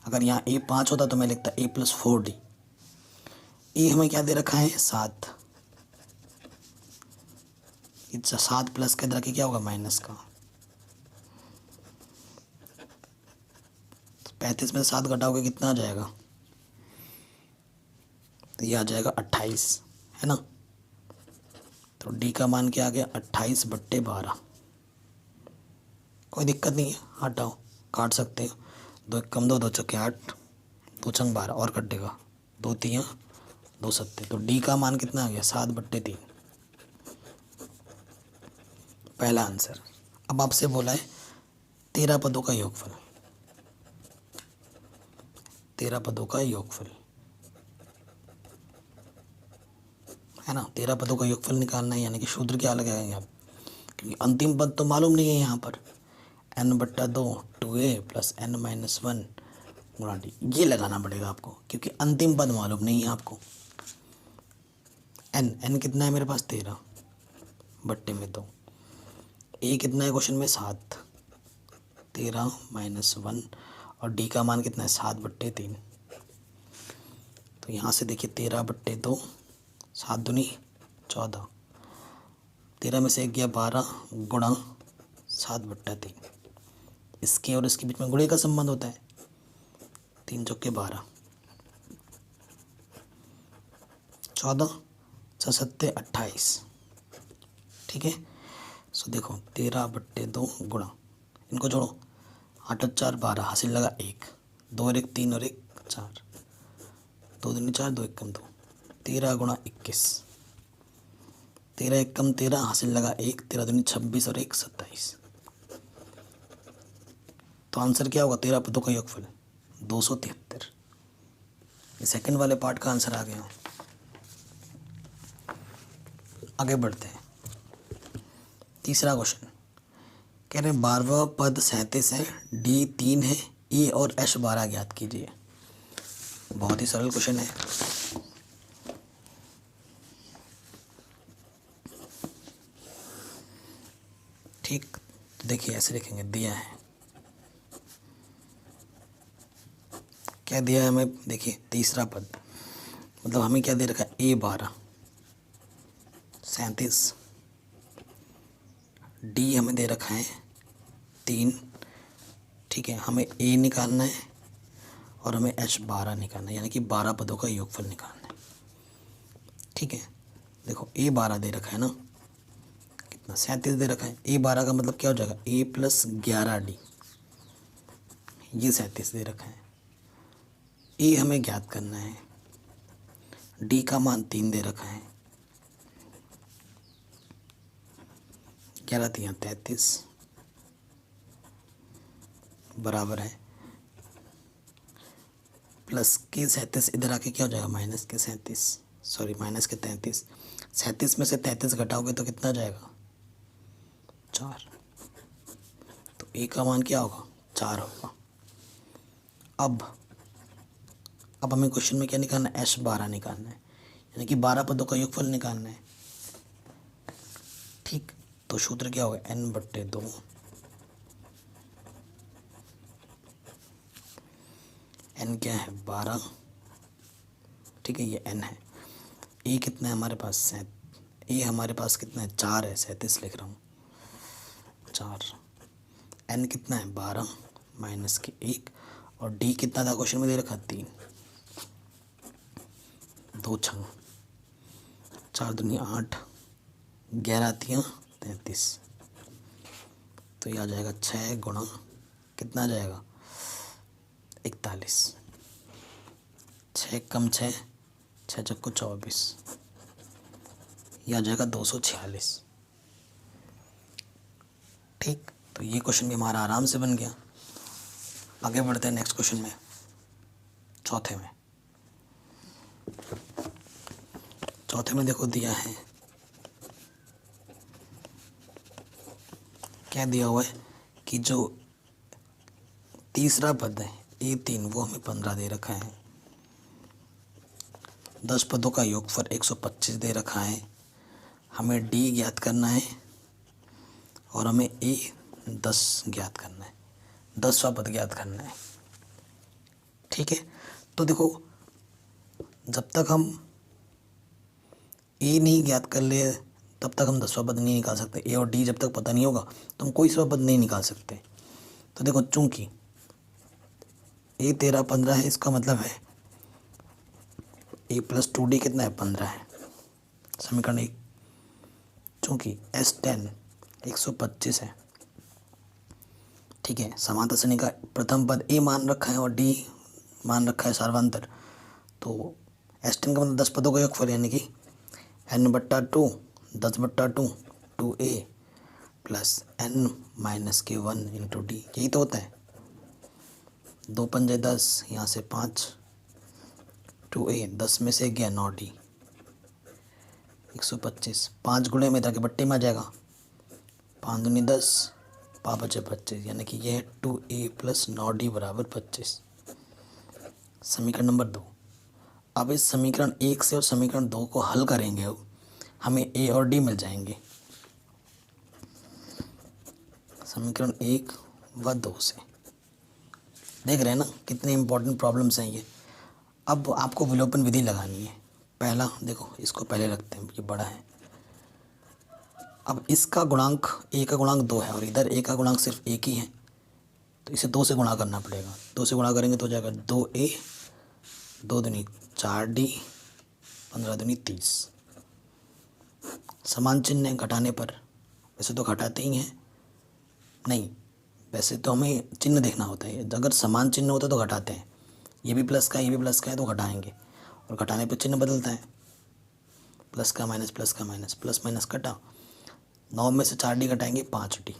अगर यहाँ ए 5 होता तो मैं लिखता ए प्लस 4 डी। ए हमें क्या दे रखा है 7, 7 प्लस के इधर के क्या होगा माइनस का, तो 35 में 7 घटाओगे कितना आ जाएगा, तो ये आ जाएगा 28, है ना। तो डी का मान क्या आ गया 28/12। कोई दिक्कत नहीं है, हटाओ काट सकते हो, 2 एक कम 2, 2 चौके 8, 2 छंग 12 और कटेगा, 2 तियाँ 2 सत्ते। तो डी का मान कितना आ गया 7/3, पहला आंसर। अब आपसे बोला है 13 पदों का योगफल, 13 पदों का योगफल है ना, 13 पदों का योगफल निकालना है, यानी कि सूत्र क्या लगाएंगे आप, क्योंकि अंतिम पद तो मालूम नहीं है यहाँ पर। n/2 2a प्लस n-1 गुणा डी, ये लगाना पड़ेगा आपको क्योंकि अंतिम पद मालूम नहीं है आपको। n कितना है मेरे पास 13/2, ए कितना है क्वेश्चन में 7, 13-1 और डी का मान कितना है 7/3। तो यहाँ से देखिए 13/2, 7 दूनी 14, 13 में से 1 गया 12 गुणा 7/3। इसके और इसके बीच में गुणे का संबंध होता है, 3 चौके 12, 14 6 28। ठीक है, सो देखो 13/2 गुणा, इनको जोड़ो 8 और 4 12, हासिल लगा 1, 2 और 1 3 और 1 4, 2 दूनी 4, 2 1 कम 2, 13 गुणा 21, 13 1 कम 13, हासिल लगा 1, 13 दूनी 26 और 1 27। तो आंसर क्या होगा? 13 पदों का योगफल 273। ये सेकंड वाले पार्ट का आंसर आ गया। आगे बढ़ते हैं। तीसरा क्वेश्चन कह रहे हैं 12वां पद 37 है, डी 3 है, ई और एच 12 ज्ञात कीजिए। बहुत ही सरल क्वेश्चन है। ठीक, तो देखिए ऐसे लिखेंगे, दिया है, क्या दिया है हमें? देखिए तीसरा पद, मतलब हमें क्या दे रखा है? ए 12 37, डी हमें दे रखा है 3, ठीक है, हमें ए निकालना है और हमें एच 12 निकालना है, यानी कि 12 पदों का योगफल निकालना है। ठीक है, देखो ए 12 दे रखा है ना, कितना? 37 दे रखा है। ए 12 का मतलब क्या हो जाएगा? ए प्लस 11 डी, ये 37 दे रखा है। ए हमें ज्ञात करना है, डी का मान 3 दे रखा है, 11 3 33 बराबर है प्लस के 37, इधर आके क्या हो जाएगा? माइनस के 37, सॉरी माइनस के 33। 37 में से 33 घटाओगे तो कितना जाएगा? 4। तो ए का मान क्या होगा? 4 होगा। अब हमें क्वेश्चन में क्या निकालना है? एच 12 निकालना है, यानी कि 12 पदों का योगफल निकालना है। ठीक, तो सूत्र क्या होगा? n/2। n क्या है? 12। ठीक है, ये n है। ए कितना है हमारे पास? ए हमारे पास कितना है? 4 है, 37 लिख रहा हूँ, 4। n कितना है? 12 माइनस के 1, और डी कितना था क्वेश्चन में दे रखा? 3, 2 6 4 दूनी 8, 11 3 33, तो ये आ जाएगा 6 गुणा कितना आ जाएगा? 41, 6 कम 6, 6 चक्को 24, ये आ जाएगा 246। ठीक, तो ये क्वेश्चन भी हमारा आराम से बन गया। आगे बढ़ते हैं नेक्स्ट क्वेश्चन में, चौथे में। चौथे में देखो दिया है, क्या दिया हुआ है कि जो तीसरा पद है A3, वो हमें 15 दे रखा है। 10 पदों का योगफल 125 दे रखा है। हमें डी ज्ञात करना है और हमें ए 10 ज्ञात करना है, 10वां पद ज्ञात करना है। ठीक है, तो देखो जब तक हम ए नहीं ज्ञात कर ले तब तक हम 10वां पद नहीं निकाल सकते। ए और डी जब तक पता नहीं होगा तो हम कोई सा पद नहीं निकाल सकते। तो देखो चूंकि ए 13 15 है, इसका मतलब है ए प्लस 2D कितना है? 15 है, समीकरण 1। चूंकि S10 125 है, ठीक है, समांतर श्रेणी का प्रथम पद ए मान रखा है और डी मान रखा है सार्वंतर, तो S10 का मतलब 10 पदों का योगफल, यानी कि n/2 10/2 2a plus n minus के 1 इंटू डी, यही तो होता है। 2 पंजे 10, यहाँ से 5, 2a 10 में से गया 9d 125, 5 गुणे में इधर के बट्टे में आ जाएगा, 5 दूनी 10, 5 बचे 25, यानी कि यह है 2a प्लस 9d बराबर 25। समीकरण नंबर 2। अब इस समीकरण 1 से और समीकरण 2 को हल करेंगे, अब हमें ए और डी मिल जाएंगे। समीकरण 1 व 2 से देख रहे हैं ना कितने इंपॉर्टेंट प्रॉब्लम्स हैं ये। अब आपको विलोपन विधि लगानी है। पहला देखो, इसको पहले रखते हैं, ये बड़ा है। अब इसका गुणांक ए का गुणांक 2 है और इधर ए का गुणांक सिर्फ 1 ही है, तो इसे 2 से गुणा करना पड़ेगा। 2 से गुणा करेंगे तो हो जाएगा 2a, 2 दूनी 4d, 15 दूनी 30। समान चिन्ह है घटाने पर, वैसे तो घटाते ही हैं, नहीं वैसे तो हमें चिन्ह देखना होता है, अगर समान चिन्ह होता है तो घटाते हैं, ये भी प्लस का ये भी प्लस का है तो घटाएंगे, और घटाने पे चिन्ह बदलता है, प्लस का माइनस प्लस माइनस कटा, 9 में से 4 डी घटाएंगे 5 डी,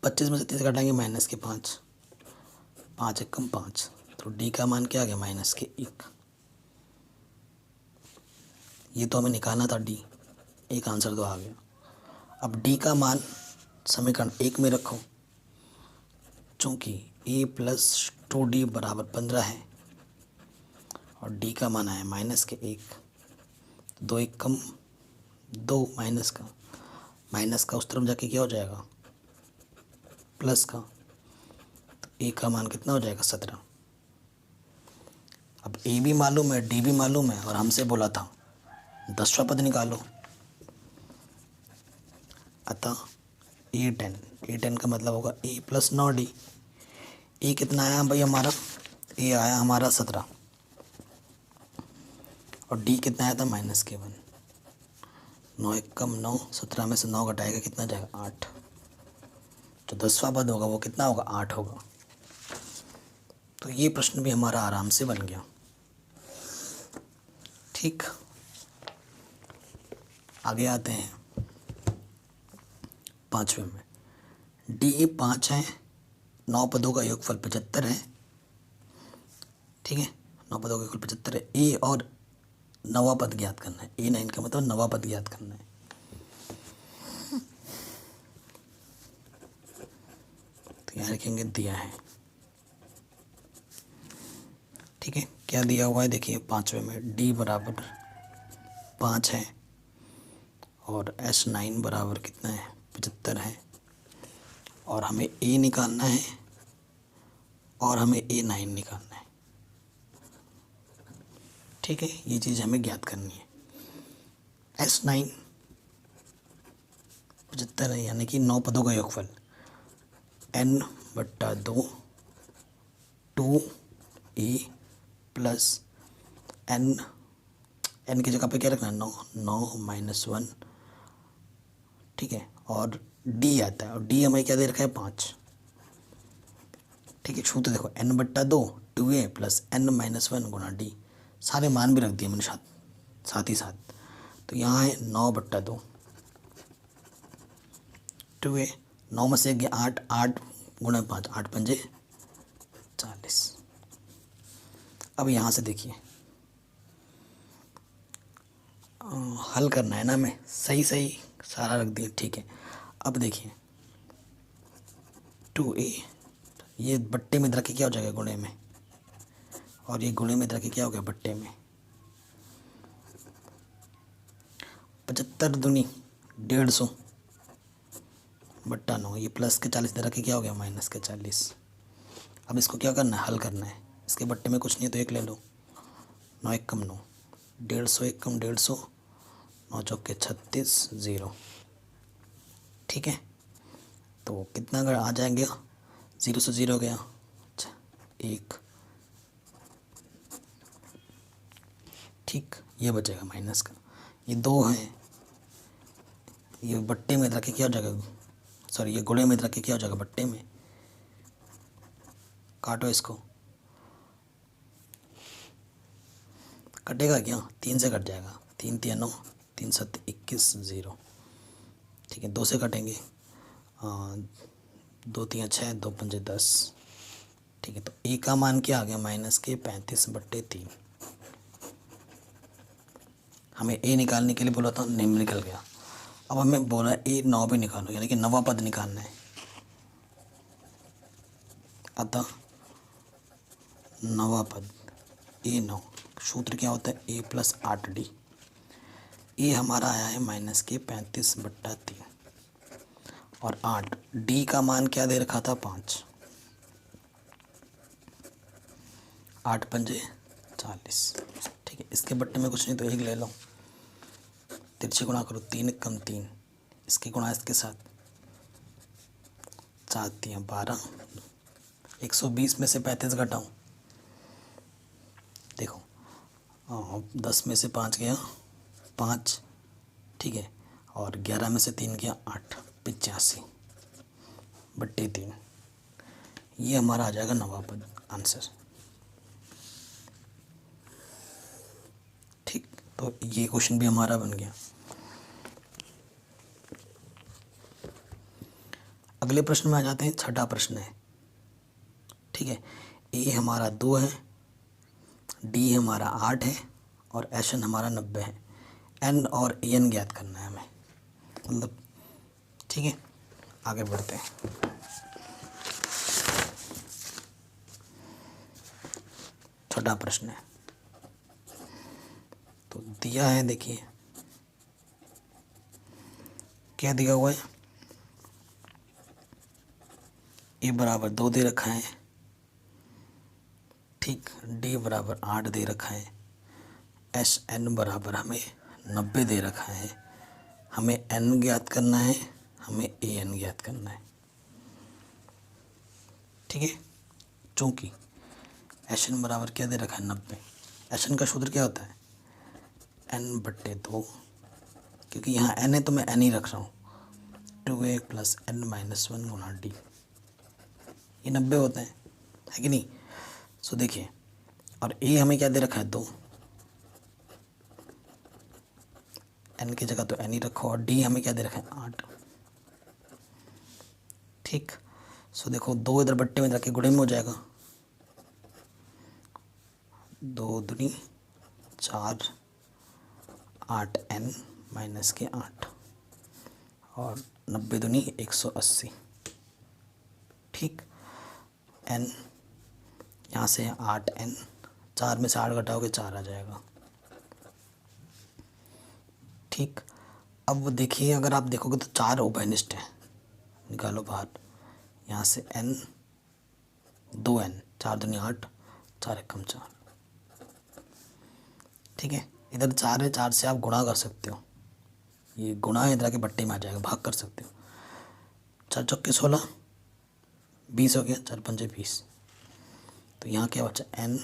25 में से 30 घटाएंगे माइनस के 5, 5 एकम 5, तो डी का मान क्या आ गया माइनस के 1। ये तो हमें निकालना था डी, एक आंसर तो आ गया। अब डी का मान समीकरण 1 में रखो, चूँकि ए प्लस 2d बराबर 15 है और डी का मान आया माइनस के 1, 2 एकम 2 माइनस का उस तरफ जाके क्या हो जाएगा प्लस का, तो ए का मान कितना हो जाएगा 17। अब ए भी मालूम है डी भी मालूम है और हमसे बोला था 10वां पद निकालो, अतः A10 का मतलब होगा ए प्लस 9d। ए कितना आया भाई हमारा, ए आया हमारा 17 और डी कितना आया था माइनस के 1, 9 एकम 9, 17 में से 9 घटाएगा कितना जाएगा 8, जो 10वां पद होगा वो कितना होगा 8 होगा। तो ये प्रश्न भी हमारा आराम से बन गया। ठीक, आगे आते हैं 5वें में। डी 5 है, 9 पदों का योगफल 75 है, ठीक है, 9 पदों का योगफल 75 है। ए और 9वां पद ज्ञात करना है, A9 का मतलब 9वां पद ज्ञात करना है। तो यहाँ लिखेंगे दिया है, ठीक है, क्या दिया हुआ है देखिए 5वें में, डी बराबर 5 है और S9 बराबर कितना है 75 है, और हमें ए निकालना है और हमें A9 निकालना है। ठीक है, ये चीज़ हमें ज्ञात करनी है। S9 75 है, यानी कि 9 पदों का योगफल n/2 2a प्लस n की जगह पे क्या रखना है 9 माइनस 1, ठीक है, और डी आता है, और डी हमें क्या दे रखा है 5, ठीक है। छूते देखो n/2 2a प्लस n-1 गुणा डी, सारे मान भी रख दिए मैंने साथ ही साथ। तो यहाँ है 9/2 2a, 9 में से 8, 8 गुणा 5, 8 पंजे 40। अब यहाँ से देखिए हल करना है ना, हमें सही सारा रख दिया, ठीक है। अब देखिए 2a, ये बट्टे में इधर के क्या हो जाएगा गुणे में, और ये गुणे में इधर के क्या हो गया बट्टे में, 75 दूनी 150 बट्टा 9, ये प्लस के 40 इधर के क्या हो गया माइनस के 40। अब इसको क्या करना है हल करना है, इसके बट्टे में कुछ नहीं है तो 1 ले लो, 9 एकम 9, 150 एकम 150, 9 चौके 36 0, ठीक है। तो कितना अगर आ जाएंगे 0 से 0 गया, अच्छा 1, ठीक, ये बचेगा माइनस का, ये 2 है, ये बट्टे में इधर के क्या हो जाएगा, सॉरी ये गुणे में इधर के क्या हो जाएगा बट्टे में, काटो इसको, कटेगा क्या 3 से कट जाएगा, 3 3 9, 3 7 21 0, ठीक है, 2 से कटेंगे 2 3 6, 2 5 10, ठीक है। तो ए का मान क्या आ गया माइनस के 35/3। हमें ए निकालने के लिए बोला था, निम्न निकल गया। अब हमें बोला ए 9 भी निकालो, यानी कि 9वां पद निकालना है, अतः 9वां पद A9, सूत्र क्या होता है a प्लस 8d, ए हमारा आया है माइनस के 35/3 और 8, डी का मान क्या दे रखा था 5, 8 पंजे 40, ठीक है। इसके बट्टे में कुछ नहीं तो 1 ले लो, तिरछे गुणा करो, 3 एकम 3, इसके गुणा इसके साथ 7 3 12, 120 में से 35 घटाऊँ, देखो 10 में से 5 गया 5, ठीक है, और 11 में से 3 गया 8, 85, बट्टे 3, ये हमारा आ जाएगा 9वां पद आंसर। ठीक, तो ये क्वेश्चन भी हमारा बन गया। अगले प्रश्न में आ जाते हैं। छठा प्रश्न है, ठीक है। ए हमारा 2 है, डी हमारा 8 है और एशन हमारा 90 है। एन और एन ज्ञात करना है हमें, मतलब ठीक है। आगे बढ़ते हैं। छोटा प्रश्न है, तो दिया है, देखिए क्या दिया हुआ है। ए बराबर 2 दे रखा है, ठीक। डी बराबर 8 दे रखा है। एस एन बराबर हमें 90 दे रखा है। हमें एन ज्ञात करना है, हमें ए एन ज्ञात करना है, ठीक है। चूँकि एस एन बराबर क्या दे रखा है 90, एस एन का सूत्र क्या होता है एन बट्टे 2, क्योंकि यहाँ एन है तो मैं एन ही रख रहा हूँ। 2a प्लस एन माइनस 1 गुना डी, ये 90 होते हैं, है कि नहीं। सो देखिए, और ए हमें क्या दे रखा है 2, एन की जगह तो एन ही रखो, और डी हमें क्या दे रखा है 8, ठीक। सो देखो 2 इधर बट्टे में रख के गुणे में हो जाएगा, 2 दूनी 4, 8 एन माइनस के 8 और 90 दूनी 180, ठीक। एन यहाँ से 8 एन, 4 में से 8 घटाओगे 4 आ जाएगा, ठीक। अब देखिए, अगर आप देखोगे तो 4 उभयनिष्ठ है, निकालो बाहर। यहाँ से एन 2 एन, 4 दूनी 8, 4 एकम 4, ठीक है। इधर 4 है, 4 से आप गुणा कर सकते हो, ये गुणा है इधर के बट्टे में आ जाएगा, भाग कर सकते हो। 4 चौके 16, 20 हो गया, 4 पंजे 20। तो यहाँ क्या बचा एन,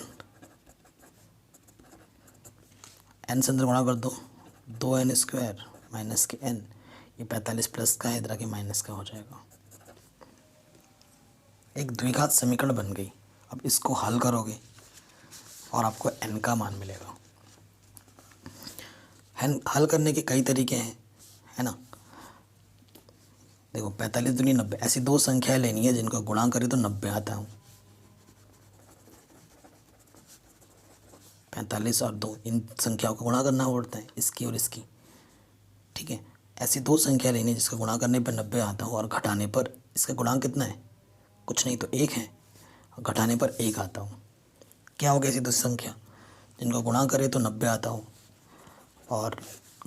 एन से अंदर गुणा कर दो, 2n स्क्वायर माइनस के n, ये 45 प्लस का है, इधर के माइनस का हो जाएगा। एक द्विघात समीकरण बन गई। अब इसको हल करोगे और आपको n का मान मिलेगा। हल करने के कई तरीके हैं, है ना। देखो 45 दूनी 90, ऐसी 2 संख्याएं लेनी है जिनका गुणा करें तो 90 आता है। 45 और 2, इन संख्याओं को गुणा करना पड़ता है, इसकी और इसकी, ठीक है। ऐसी 2 संख्या लेनी है जिसका गुणा करने पर 90 आता हो और घटाने पर, इसका गुणांक कितना है कुछ नहीं तो 1 है, और घटाने पर 1 आता हो। क्या होगा ऐसी 2 संख्या जिनका गुणा करें तो 90 आता हो और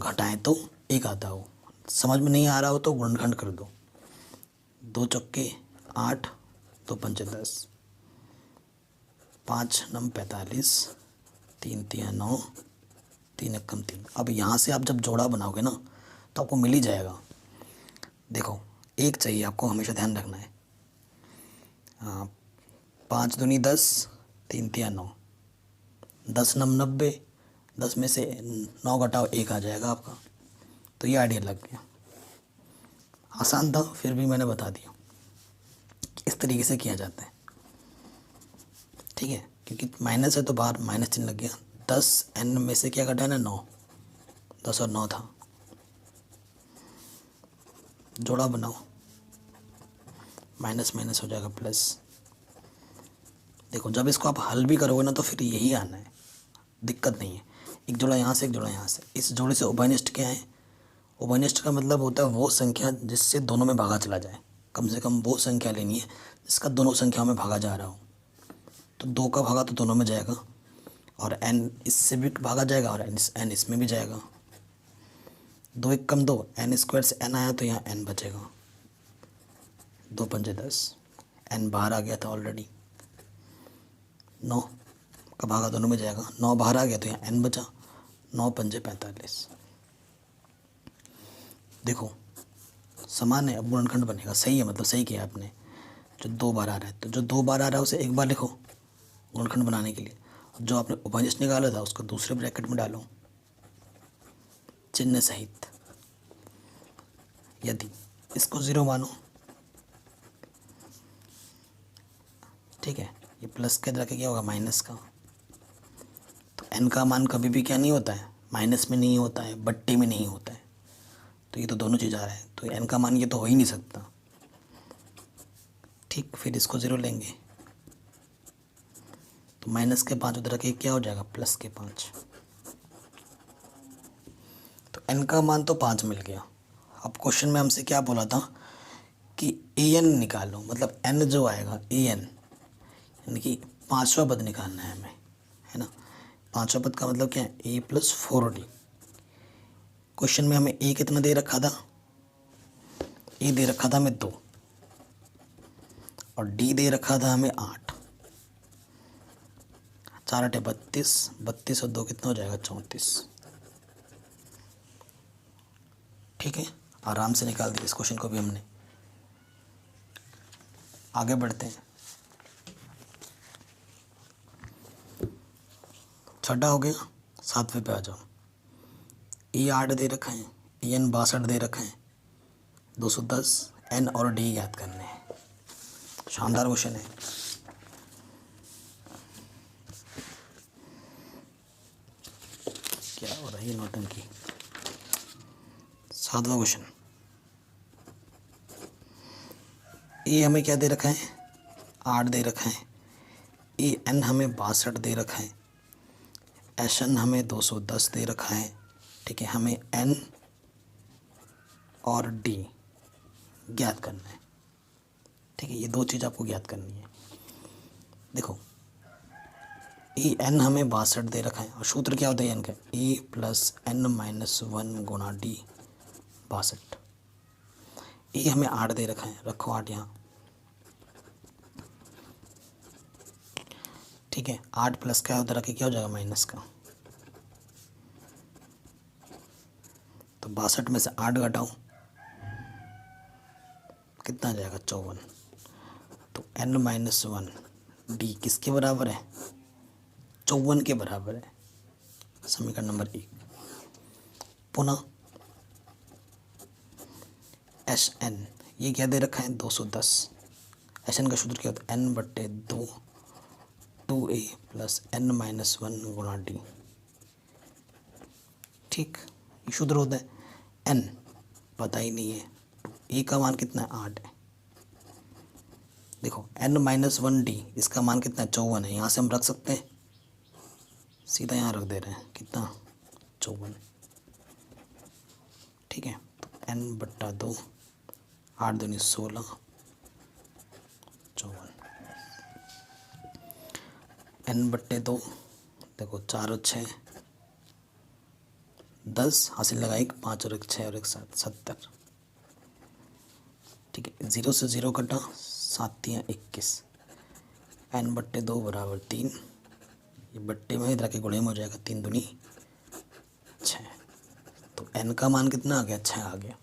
घटाएं तो 1 आता हो। समझ में नहीं आ रहा हो तो गुणनखंड कर दो, 2 चौके 8, 2 पंचे 10, 5 नम 45, 3 तिया 9, 3 एकम 3। अब यहाँ से आप जब जोड़ा बनाओगे ना तो आपको मिल ही जाएगा। देखो 1 चाहिए आपको, हमेशा ध्यान रखना है। 5 दूनी 10, 3 तिया 9, 10 नम 90, 10 में से 9 घटाओ 1 आ जाएगा आपका। तो ये आइडिया लग गया, आसान था, फिर भी मैंने बता दिया इस तरीके से किया जाता है, ठीक है। क्योंकि माइनस है तो बाहर माइनस चिन्ह लग गया। 10 एन में से क्या घटाना है 9, 10 और 9 था, जोड़ा बनाओ, माइनस माइनस हो जाएगा प्लस। देखो जब इसको आप हल भी करोगे ना तो फिर यही आना है, दिक्कत नहीं है। एक जोड़ा यहाँ से, एक जोड़ा यहाँ से, इस जोड़े से उभयनिष्ठ क्या है, उभयनिष्ठ का मतलब होता है वो संख्या जिससे दोनों में भागा चला जाए। कम से कम वो संख्या लेनी है जिसका दोनों संख्याओं में भागा जा रहा हो। तो 2 का भागा तो दोनों में जाएगा, और n इससे भी भागा जाएगा, और n इसमें भी जाएगा। 2 एक कम 2, n स्क्वायर से n आया तो यहाँ n बचेगा, 2 पंजे 10, n बाहर आ गया था ऑलरेडी। 9 का भागा दोनों में जाएगा, 9 बाहर आ गया तो यहाँ n बचा, 9 पंजे 45। देखो समान है, अब गुणनखंड बनेगा, सही है, मतलब सही किया आपने। जो 2 बार आ रहा है तो जो 2 बार आ रहा है उसे 1 बार लिखो गुणनखंड बनाने के लिए, जो आपने उभयनिष्ठ निकाला था उसको दूसरे ब्रैकेट में डालो चिन्ह सहित। यदि इसको 0 मानो ठीक है, ये प्लस के इधर के क्या होगा माइनस का। तो एन का मान कभी भी क्या नहीं होता है, माइनस में नहीं होता है, बट्टे में नहीं होता है। तो ये तो दोनों चीज़ आ रहा है, तो एन का मान ये तो हो ही नहीं सकता। ठीक, फिर इसको ज़ीरो लेंगे तो माइनस के 5 उधर के क्या हो जाएगा, प्लस के 5। तो एन का मान तो 5 मिल गया। अब क्वेश्चन में हमसे क्या बोला था कि ए एन निकालो, मतलब एन जो आएगा ए एन, यानी कि पाँचवा पद निकालना है हमें, है ना। पाँचवा पद का मतलब क्या है, ए प्लस 4D। क्वेश्चन में हमें ए कितना दे रखा था, ए दे रखा था हमें 2 और डी दे रखा था हमें 8। 4 8 32, 32 और 2 कितना हो जाएगा 34। ठीक है, आराम से निकाल दिया इस क्वेश्चन को भी हमने। आगे बढ़ते हैं, छठा हो गया, सातवें पे आ जाओ। ए 8 दे रखा है, ए एन 62 दे रखा है, 210 एन और डी याद करने हैं। शानदार क्वेश्चन है। क्या हो रहा है ये नौटंकी। सातवां क्वेश्चन, ए हमें क्या दे रखा है, 8 दे रखा है, ए एन हमें 62 दे रखा है, एस एन हमें 210 दे रखा है। ठीक है, हमें एन और डी ज्ञात करना है। ठीक है, ये दो चीज़ आपको ज्ञात करनी है। देखो, ए एन हमें 62 दे रखा है और सूत्र क्या होता है एन का, ए प्लस एन माइनस 1 गुणा डी 62। ए हमें 8 दे रखा है, रखो 8 यहाँ। ठीक है, 8 प्लस का उधर रखे क्या हो जाएगा माइनस का। तो 62 में से 8 घटाओ, कितना आ जाएगा 54। तो एन माइनस 1 डी किसके बराबर है, 54 के बराबर है। समीकरण नंबर 1। पुनः एस एन ये क्या दे रखा है 210। एस एन का सूत्र क्या होता है, एन बट्टे 2 2a प्लस एन माइनस 1 गुणा डी। ठीक, ये सूत्र होता है। एन पता ही नहीं है, ए का मान कितना है 8 है। देखो एन माइनस 1 डी इसका मान कितना है 54 है। यहाँ से हम रख सकते हैं, सीधा यहाँ रख दे रहे हैं, कितना 54। ठीक है, तो एन बट्टा 2 8 दूनी 16 54। एन बट्टे 2 देखो 4 और 6 10 हासिल लगा, 1 5 और 1 6 और 1 7 70। ठीक है, 0 से 0 कटा, 7 3 21। एन बट्टे 2 बराबर 3, ये बट्टे में इधर के गुणे में हो जाएगा, 3 दूनी 6। तो एन का मान कितना आ गया, 6 आ गया।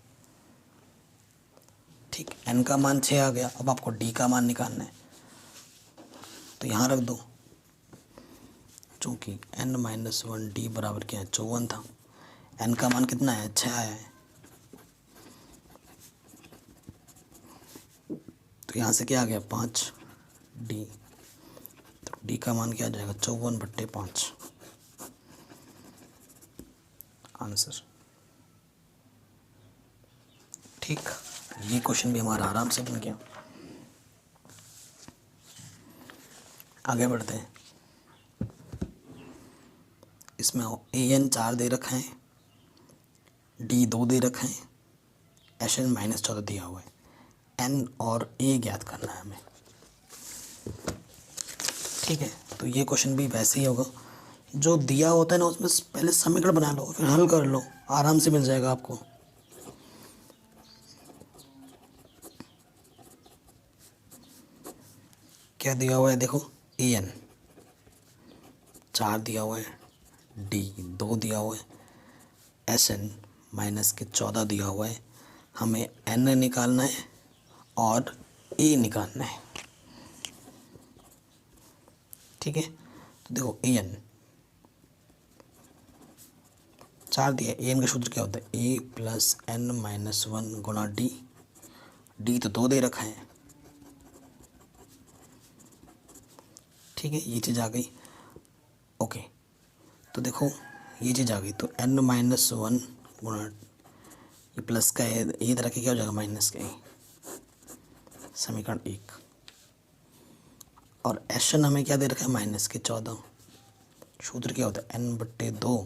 ठीक, एन का मान 6 आ गया। अब आपको डी का मान निकालना है, तो यहाँ रख दो। चूँकि एन माइनस 1 डी बराबर क्या है 54 था, एन का मान कितना है 6 आया है। तो यहाँ से क्या आ गया 5 डी। तो डी का मान क्या आ जाएगा 54 बट्टे 5 आंसर। ठीक, ये क्वेश्चन भी हमारा आराम से बन गया। आगे बढ़ते हैं। इसमें ए एन 4 दे रखा है, डी 2 दे रखा है, एस एन माइनस 14 दिया हुआ है। एन और ए ज्ञात करना है हमें। ठीक है, तो ये क्वेश्चन भी वैसे ही होगा, जो दिया होता है ना उसमें पहले समीकरण बना लो, फिर हल कर लो, आराम से मिल जाएगा आपको। क्या दिया हुआ है देखो, ए एन 4 दिया हुआ है, डी 2 दिया हुआ है, एस एन माइनस के 14 दिया हुआ है। हमें एन निकालना है और ए निकालना है। ठीक है, तो देखो ए एन 4 दिया, ए एन का सूत्र क्या होता है, ए प्लस एन माइनस 1 गुणा डी। डी तो 2 दे रखा है, ठीक है, ये चीज़ आ गई। ओके, तो देखो ये चीज़ आ गई, तो n-1 गुणा ये प्लस का है, ये तरह के क्या हो जाएगा माइनस का, समीकरण 1। और एशन हमें क्या दे रखा है, माइनस के 14। सूत्र क्या होता है, n/2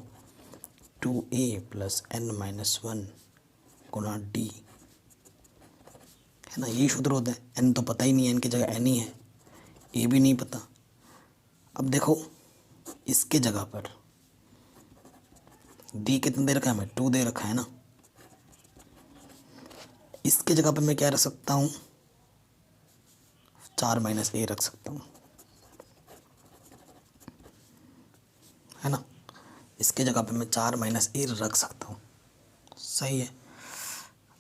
2a प्लस n-1 गुणा d, है ना, यही सूत्र होता है। n तो पता ही नहीं है, n की जगह n ही है, a भी नहीं पता। अब देखो इसके जगह पर d कितना दे रखा है हमें, 2 दे रखा है ना, इसके जगह पर मैं क्या रख सकता हूँ, 4 माइनस a रख सकता हूँ, है ना, इसके जगह पे मैं 4 माइनस a रख सकता हूँ। सही है।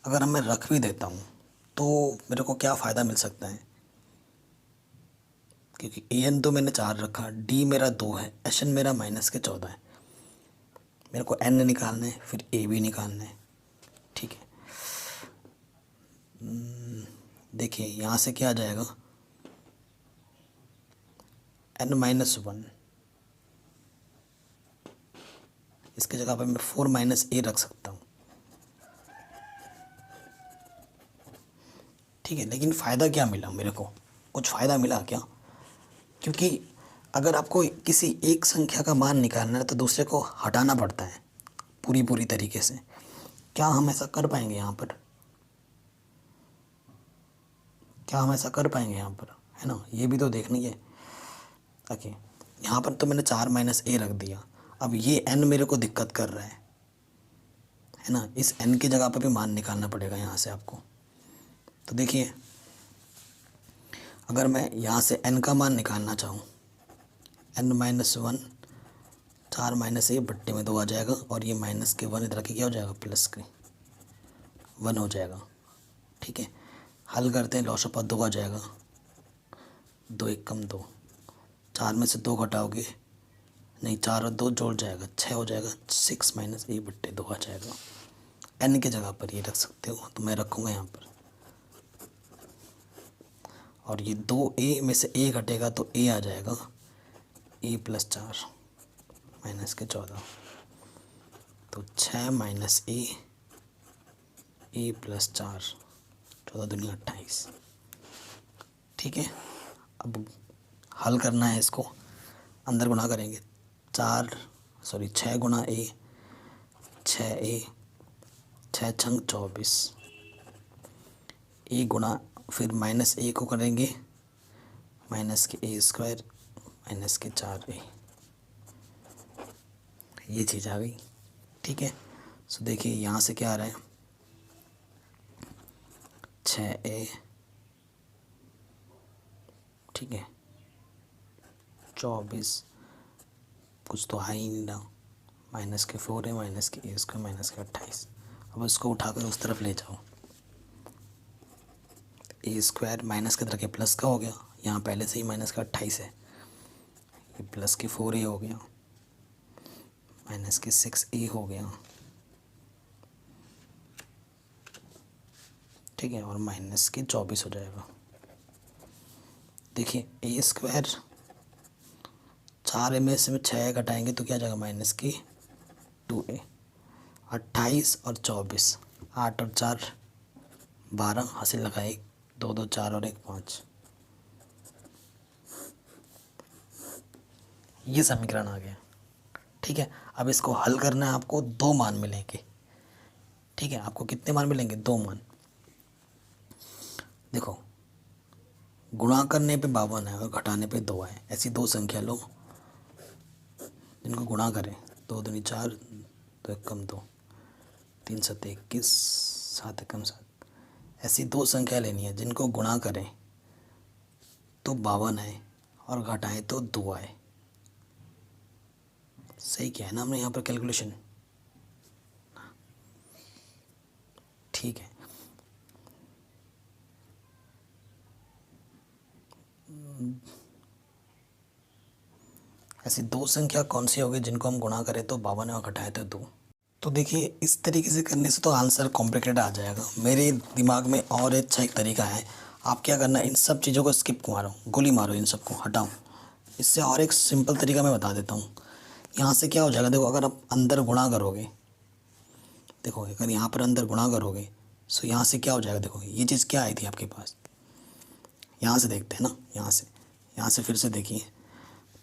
अगर मैं रख भी देता हूँ तो मेरे को क्या फ़ायदा मिल सकता है, क्योंकि an तो मैंने 4 रखा, d मेरा 2 है, एशन मेरा माइनस के 14 है, मेरे को n निकालना है, फिर a भी निकालना है। ठीक है, देखिए यहाँ से क्या आ जाएगा, n-1, इसके जगह पे मैं 4 माइनस a रख सकता हूँ। ठीक है, लेकिन फ़ायदा क्या मिला मेरे को, कुछ फ़ायदा मिला क्या, क्योंकि अगर आपको किसी एक संख्या का मान निकालना है तो दूसरे को हटाना पड़ता है पूरी तरीके से। क्या हम ऐसा कर पाएंगे यहाँ पर, क्या हम ऐसा कर पाएंगे यहाँ पर, है ना, ये भी तो देखनी है। ओके, यहाँ पर तो मैंने 4 माइनस a रख दिया, अब ये n मेरे को दिक्कत कर रहा है ना, इस n की जगह पर भी मान निकालना पड़ेगा यहाँ से आपको। तो देखिए अगर मैं यहाँ से n का मान निकालना चाहूँ, n-1, 4 माइनस a बट्टे में 2 आ जाएगा, और ये माइनस के 1 इधर के क्या हो जाएगा, प्लस के 1 हो जाएगा। ठीक है, हल करते हैं, लॉसपा 2 आ जाएगा, 2 1 कम 2, 4 में से 2 घटाओगे, नहीं 4 और 2 जोड़ जाएगा, 6 हो जाएगा, 6 माइनस a बट्टे 2 आ जाएगा। n की जगह पर ये रख सकते हो, तो मैं रखूँगा यहाँ पर, और ये 2a में से a घटेगा तो a आ जाएगा a प्लस 4 माइनस के 14, तो 6 माइनस a प्लस 4, 14 दूनी 28। ठीक है, अब हल करना है इसको, अंदर गुणा करेंगे, 6 गुणा a, 6a, 6 छंग 24, a गुणा फिर माइनस a को करेंगे, माइनस के a² माइनस के 4a, ये चीज़ आ गई। ठीक है, सो देखिए यहाँ से क्या आ रहा है, 6a, ठीक है, 24, कुछ तो आ ही नहीं रहा, माइनस के 4 है, माइनस के a² माइनस के 28। अब इसको उठाकर उस तरफ ले जाओ, a² माइनस के तरह के प्लस का हो गया, यहाँ पहले से ही माइनस का 28 है, ये प्लस के 4a हो गया, माइनस के 6a हो गया। ठीक है, और माइनस के 24 हो जाएगा। देखिए a², 4 में से 6 घटाएंगे तो क्या जाएगा, माइनस की 2a, 28 और 24, 8 और 4 12, हासिल लगाए 2 2 4 और 1 5, ये समीकरण आ गया। ठीक है, अब इसको हल करना है, आपको 2 मान मिलेंगे। ठीक है, आपको कितने मान मिलेंगे, 2 मान। देखो गुणा करने पे 52 है और घटाने पे 2 है, ऐसी 2 संख्या लो जिनको गुणा करें, 2 दूनी 4, 2 1 कम 2, 3 7 21, 7 1 7, ऐसी 2 संख्या लेनी है जिनको गुणा करें तो 52 आए और घटाएं तो 2 आए। सही किया है ना हमने यहाँ पर कैलकुलेशन। ठीक है, ऐसी 2 संख्या कौन सी होगी जिनको हम गुणा करें तो 52 और घटाए तो 2। तो देखिए इस तरीके से करने से तो आंसर कॉम्प्लिकेटेड आ जाएगा। मेरे दिमाग में और अच्छा एक तरीका है, आप क्या करना, इन सब चीज़ों को स्किप मारो, गोली मारो, इन सबको हटाओ, इससे और एक सिंपल तरीका मैं बता देता हूँ। यहाँ से क्या हो जाएगा, देखो अगर आप अंदर गुणा करोगे, देखो अगर यहाँ पर अंदर गुणा करोगे सो यहाँ से क्या हो जाएगा, देखो ये चीज़ क्या आई थी आपके पास, यहाँ से देखते हैं ना, यहाँ से फिर से देखिए,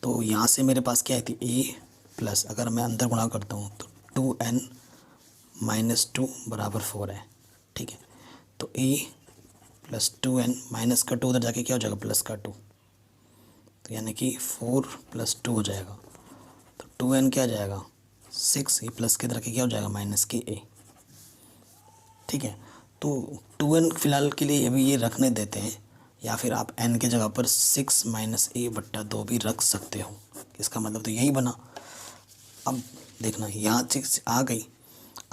तो यहाँ से मेरे पास क्या आई थी ए प्लस, अगर मैं अंदर गुणा करता हूँ तो 2n माइनस 2 बराबर 4 है। ठीक है, तो ए प्लस 2n माइनस का 2 उधर जाके क्या हो जाएगा प्लस का 2, तो यानी कि 4 प्लस 2 हो जाएगा, तो 2n क्या आ जाएगा 6, ये प्लस के इधर के क्या हो जाएगा माइनस के ए। ठीक है, तो 2n फिलहाल के लिए अभी ये रखने देते हैं, या फिर आप n के जगह पर 6 माइनस ए बट्टा 2 भी रख सकते हो। इसका मतलब तो यही बना। अब देखना यहाँ चीज आ गई।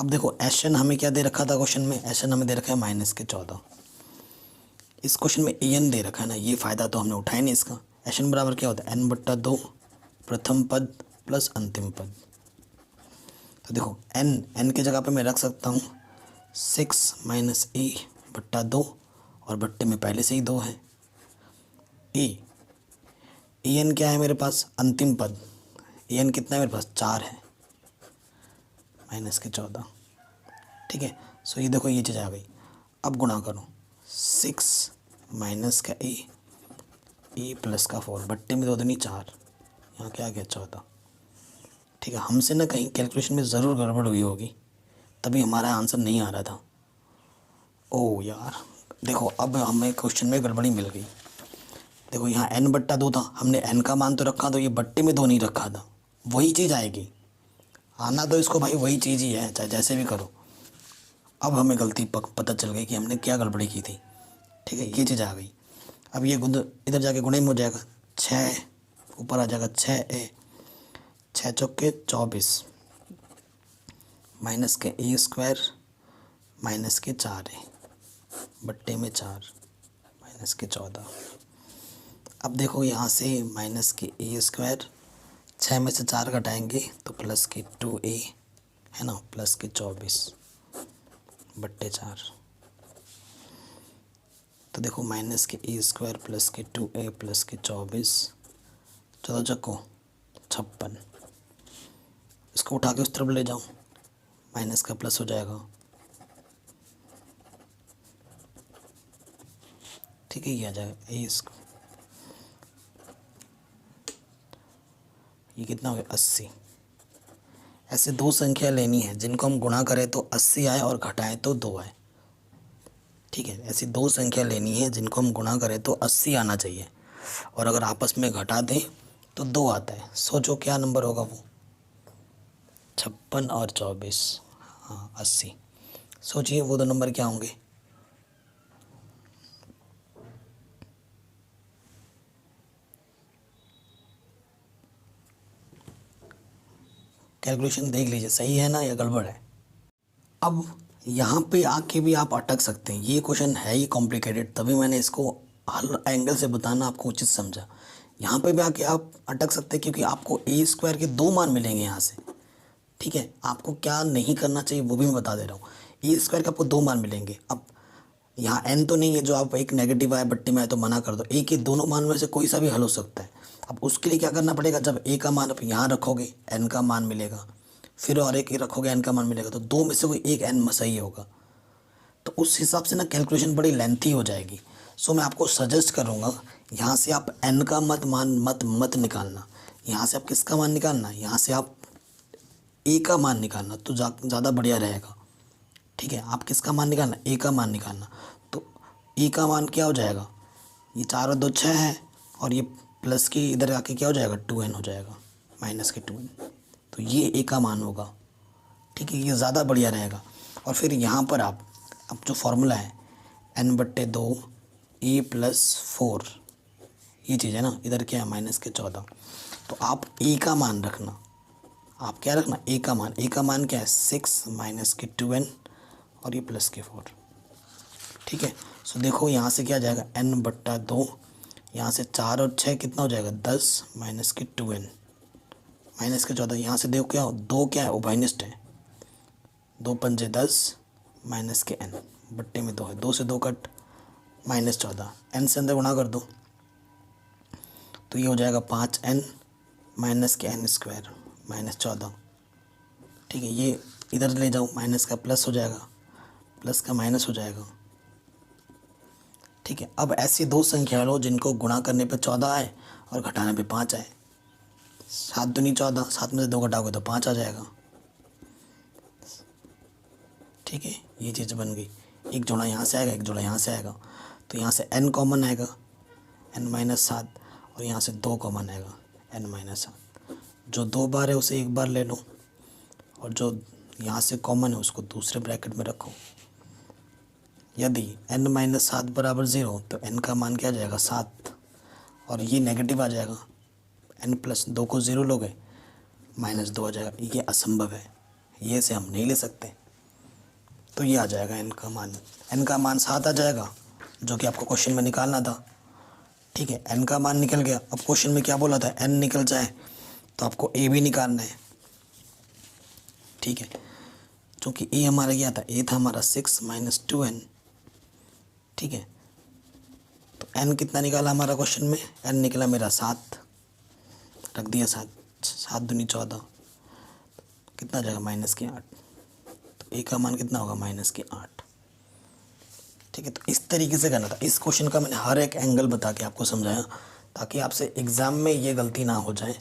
अब देखो एशन हमें क्या दे रखा था क्वेश्चन में, एशन हमें दे रखा है माइनस के 14। इस क्वेश्चन में एन दे रखा है ना, ये फ़ायदा तो हमने उठाया नहीं इसका। एशन बराबर क्या होता है n बट्टा 2 प्रथम पद प्लस अंतिम पद। तो देखो n के जगह पे मैं रख सकता हूँ 6 माइनस ए बट्टा 2, और बट्टे में पहले से ही 2 है। ए एन क्या है मेरे पास अंतिम पद, ए एन कितना है मेरे पास 4 है, माइनस के 14। ठीक है, सो ये देखो ये चीज़ आ गई। अब गुणा करो 6 माइनस का ए प्लस का 4, बट्टे में 2 दूनी 4, यहाँ क्या आ गया 14। ठीक है, हमसे ना कहीं कैलकुलेशन में ज़रूर गड़बड़ हुई होगी, तभी हमारा आंसर नहीं आ रहा था। ओ यार देखो अब हमें क्वेश्चन में गड़बड़ी मिल गई। देखो यहाँ n बट्टा 2 था, हमने n का मान तो रखा, तो ये बट्टे में 2 नहीं रखा था, वही चीज़ आएगी। आना तो इसको भाई वही चीज़ ही है, चाहे जैसे भी करो। अब हमें गलती पता चल गई कि हमने क्या गड़बड़ी की थी। ठीक है, ये चीज़ आ गई। अब ये इधर जाके गुणे में हो जाएगा, 6 ऊपर आ जाएगा 6a, 6 चौके 24 माइनस के ए स्क्वायर माइनस के 4a बट्टे में 4 माइनस के 14। अब देखो यहाँ से माइनस के ए स्क्वायर, 6 में से 4 घटाएंगे तो प्लस के 2a है ना, प्लस के 24 बट्टे 4। तो देखो माइनस के ए स्क्वायर प्लस के 2a प्लस के 24, 14 चक्को 56। इसको उठा के उस तरफ ले जाओ, माइनस का प्लस हो जाएगा। ठीक है, ये आ जाएगा ए इसको, ये कितना हो गया 80। ऐसे दो संख्या लेनी है जिनको हम गुणा करें तो 80 आए और घटाएं तो 2 आए। ठीक है, ऐसी दो संख्या लेनी है जिनको हम गुणा करें तो 80 आना चाहिए, और अगर आपस में घटा दें तो 2 आता है। सोचो क्या नंबर होगा वो, 56 और 24, हाँ 80। सोचिए वो दो नंबर क्या होंगे। कैलकुलेशन देख लीजिए सही है ना या गड़बड़ है। अब यहाँ पे आके भी आप अटक सकते हैं, ये क्वेश्चन है ही कॉम्प्लिकेटेड, तभी मैंने इसको हर एंगल से बताना आपको उचित समझा। यहाँ पे भी आके आप अटक सकते हैं क्योंकि आपको ए स्क्वायर के 2 मान मिलेंगे यहाँ से। ठीक है, आपको क्या नहीं करना चाहिए वो भी मैं बता दे रहा हूँ। ए स्क्वायर के आपको 2 मान मिलेंगे। अब यहाँ एन तो नहीं है, जो आप एक नेगेटिव आए बट्टे में आए तो मना कर दो, ए के दोनों मान में से कोई सा भी हल हो सकता है। अब उसके लिए क्या करना पड़ेगा, जब ए का मान आप यहाँ रखोगे एन का मान मिलेगा, फिर और एक रखोगे एन का मान मिलेगा, तो 2 में से कोई एक एन सही होगा। तो उस हिसाब से ना कैलकुलेशन बड़ी लेंथी हो जाएगी। सो मैं आपको सजेस्ट करूँगा यहाँ से आप एन का मत निकालना, यहाँ से आप किसका मान निकालना, यहाँ से आप ए का मान निकालना तो ज़्यादा बढ़िया रहेगा। ठीक है, आप किसका मान निकालना, ए का मान निकालना। तो ए का मान क्या हो जाएगा, ये 4 और 2 6 है, और ये प्लस की इधर आके क्या हो जाएगा 2n हो जाएगा, माइनस के 2n, तो ये ए का मान होगा। ठीक है, ये ज़्यादा बढ़िया रहेगा। और फिर यहाँ पर आप अब जो फॉर्मूला है n बट्टे 2 ए प्लस 4, ये चीज़ है ना, इधर क्या है माइनस के 14, तो आप ए का मान रखना। आप क्या रखना, ए का मान क्या है 6 माइनस के 2n और ये प्लस के 4। ठीक है, सो देखो यहाँ से क्या आ जाएगा n बट्टा 2, यहाँ से 4 और 6 कितना हो जाएगा 10 माइनस के 2n माइनस के 14। यहाँ से देखो क्या 2 क्या है उभयनिष्ठ है, 2 पंजे 10 माइनस के n बट्टे में 2 है, 2 से 2 कट माइनस 14, n से अंदर गुणा कर दो तो ये हो जाएगा 5n माइनस के n स्क्वायर माइनस 14। ठीक है, ये इधर ले जाओ, माइनस का प्लस हो जाएगा, प्लस का माइनस हो जाएगा। ठीक है, अब ऐसी दो संख्या लो जिनको गुणा करने पे 14 आए और घटाने पे 5 आए। 7 दूनी 14, 7 में से 2 घटाओगे तो 5 आ जाएगा। ठीक है, ये चीज़ बन गई। एक जोड़ा यहाँ से आएगा, एक जोड़ा यहाँ से आएगा, तो यहाँ से n कॉमन आएगा n-7, और यहाँ से 2 कॉमन आएगा n-7। जो 2 बार है उसे एक बार ले लो, और जो यहाँ से कॉमन है उसको दूसरे ब्रैकेट में रखो। यदि n-7 बराबर 0 तो n का मान क्या आ जाएगा 7, और ये नेगेटिव आ जाएगा। n+2 को 0 लोगे -2 आ जाएगा। ये असंभव है, ये से हम नहीं ले सकते। तो ये आ जाएगा n का मान 7 आ जाएगा, जो कि आपको क्वेश्चन में निकालना था। ठीक है, n का मान निकल गया। अब क्वेश्चन में क्या बोला था, n निकल जाए तो आपको a भी निकालना है। ठीक है, क्योंकि a हमारा क्या था, a था हमारा 6 - 2n। ठीक है, तो n कितना निकाला हमारा क्वेश्चन में, n निकला मेरा 7, रख दिया 7, 7 दूनी 14, कितना आ जाएगा -8। तो a का मान कितना होगा -8। ठीक है, तो इस तरीके से करना था। इस क्वेश्चन का मैंने हर एक एंगल बता के आपको समझाया, ताकि आपसे एग्ज़ाम में ये गलती ना हो जाए।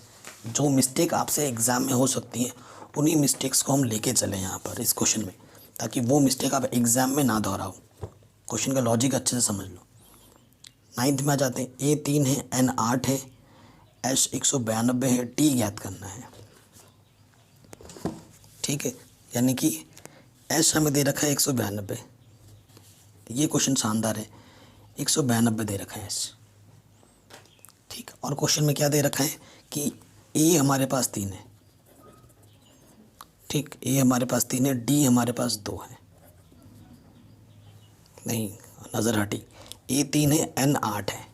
जो मिस्टेक आपसे एग्ज़ाम में हो सकती है, उन्हीं मिस्टेक्स को हम लेके चलें यहाँ पर इस क्वेश्चन में, ताकि वो मिस्टेक आप एग्ज़ाम में ना दोहराओ। क्वेश्चन का लॉजिक अच्छे से समझ लो। 9th में आ जाते हैं। A 3 है, N 8 है, H 192 है, T ज्ञात करना है। ठीक है, यानी कि H हमें दे रखा है 192। ये क्वेश्चन शानदार है, 192 दे रखा है H। ठीक, और क्वेश्चन में क्या दे रखा है कि A हमारे पास 3 है। ठीक, A हमारे पास 3 है, D हमारे पास 2 है। नहीं, नज़र हटी। A 3 है, N 8 है।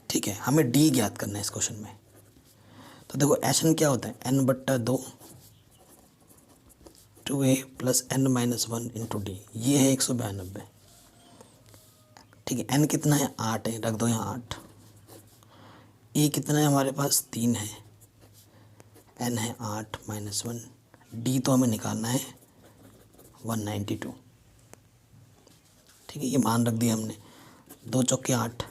ठीक है, हमें D ज्ञात करना है इस क्वेश्चन में। तो देखो Hn क्या होता है, n/2 2a + n-1 × d। ये है 192। ठीक है, n कितना है 8 है, रख दो यहाँ 8। a कितना है हमारे पास 3 है, n है 8 - 1, d तो हमें निकालना है 192। ठीक है, ये मान रख दिया हमने। 2 चौके 8,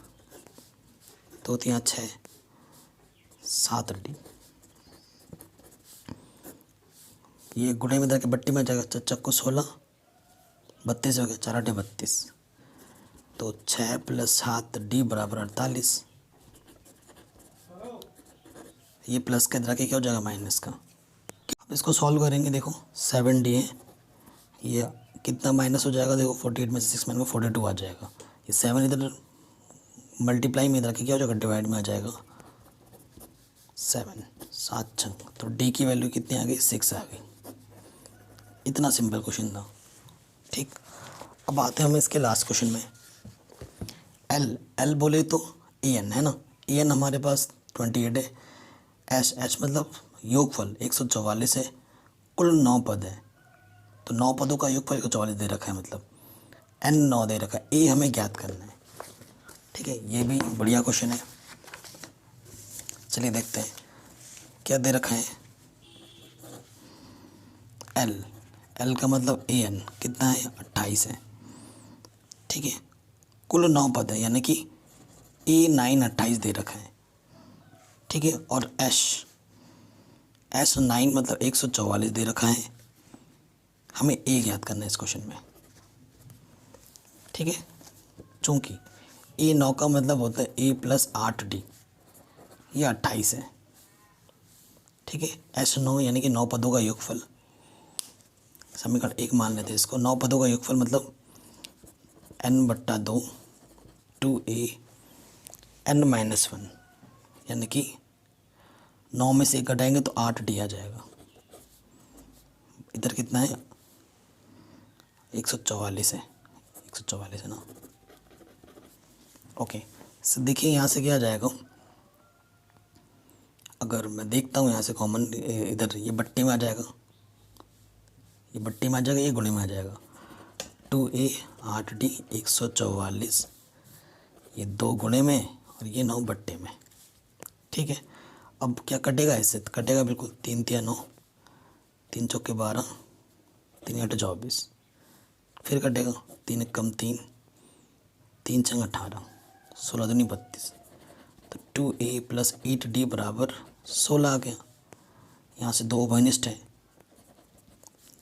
2 3 6, 7 d। ये गुणे में जाके बट्टी में जाएगा, चक्कू 16, 32 हो गया, 4 8 32। तो 6 + 7 d बराबर 48। ये प्लस के इधर के क्या हो जाएगा माइनस का। अब इसको सॉल्व करेंगे। देखो 7d है, ये कितना माइनस हो जाएगा, देखो 48 में से 6 माइनस 42 आ जाएगा। ये 7 इधर मल्टीप्लाई में इधर के क्या हो जाएगा, डिवाइड में आ जाएगा 7 7 6। तो d की वैल्यू कितनी आ गई, 6 आ गई। इतना सिंपल क्वेश्चन था। ठीक, अब आते हैं हम इसके लास्ट क्वेश्चन में। L बोले तो an है ना, an हमारे पास 28 है। H मतलब योगफल 144 है। कुल 9 पद है, तो 9 पदों का योगफल 144 दे रखा है, मतलब n 9 दे रखा है। a हमें ज्ञात करना है। ठीक है, ये भी बढ़िया क्वेश्चन है। चलिए देखते हैं क्या दे रखा है। L का मतलब an कितना है, 28 है। ठीक है, कुल 9 पद है, यानी कि A9 28 दे रखा है। ठीक है, और S9 मतलब 144 दे रखा है। हमें A ज्ञात करना है इस क्वेश्चन में। ठीक है, चूँकि A9 का मतलब होता है A + 8D, ये 28 है। ठीक है, S9 यानी कि 9 पदों का योगफल। समीकरण 1 मान लेते हैं इसको। 9 पदों का योगफल मतलब n/2 2a n-1, यानी कि 9 में से 1 घटाएंगे तो 8d आ जाएगा। इधर कितना है, 144 है, 144 है ना। ओके, so देखिए यहाँ से क्या आ जाएगा। अगर मैं देखता हूँ यहाँ से कॉमन, इधर ये बट्टी में आ जाएगा, ये बट्टी में आ जाएगा, ये गुणे में आ जाएगा। 2a 8d 144, ये 2 गुणे में और ये 9 बट्टे में। ठीक है, अब क्या कटेगा इससे? तो कटेगा बिल्कुल, 3 तिया 9, 3 चौके 12, 3 8 24, फिर कटेगा 3 एक कम 3, 3 छंग 18, 16 दूनी 32। तो 2a प्लस 8d बराबर 16 आ गया। यहाँ से 2 उभयनिष्ठ है,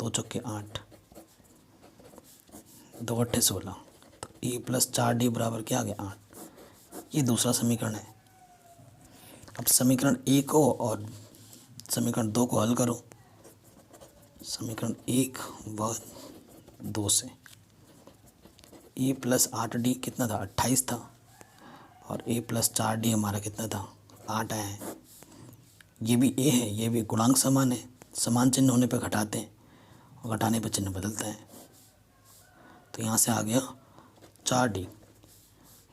2 चौके 8, 2 अट्ठे 16, तो a प्लस 4d बराबर क्या आ गया? 8। ये दूसरा समीकरण है। अब समीकरण 1 को और समीकरण 2 को हल करो। समीकरण 1 व 2 से a प्लस 8d कितना था? 28 था, और a प्लस 4d हमारा कितना था? 8 आया है। ये भी a है, ये भी गुणांक समान है, समान चिन्ह होने पे घटाते हैं और घटाने पे चिन्ह बदलता है। तो यहाँ से आ गया 4d,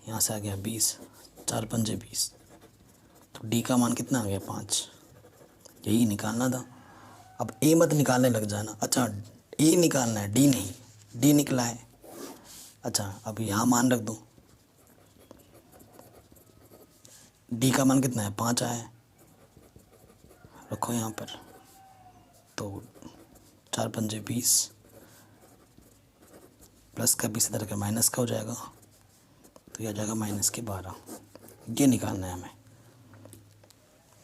यहाँ से आ गया 20, 4 पंजे 20, तो d का मान कितना आ गया? 5। यही निकालना था। अब a मत निकालने लग जाना। अच्छा, a निकालना है, d नहीं। d निकला है। अच्छा, अब यहाँ मान रख दो, d का मान कितना है? 5 आया है, रखो यहाँ पर। तो 4 पंजे 20, प्लस का 20 इधर का माइनस का हो जाएगा, तो यह आ जाएगा -12। ये निकालना है हमें।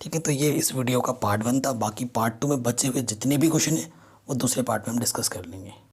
ठीक है, तो ये इस वीडियो का पार्ट 1 था। बाकी पार्ट 2 में बचे हुए जितने भी क्वेश्चन हैं वो दूसरे पार्ट में हम डिस्कस कर लेंगे।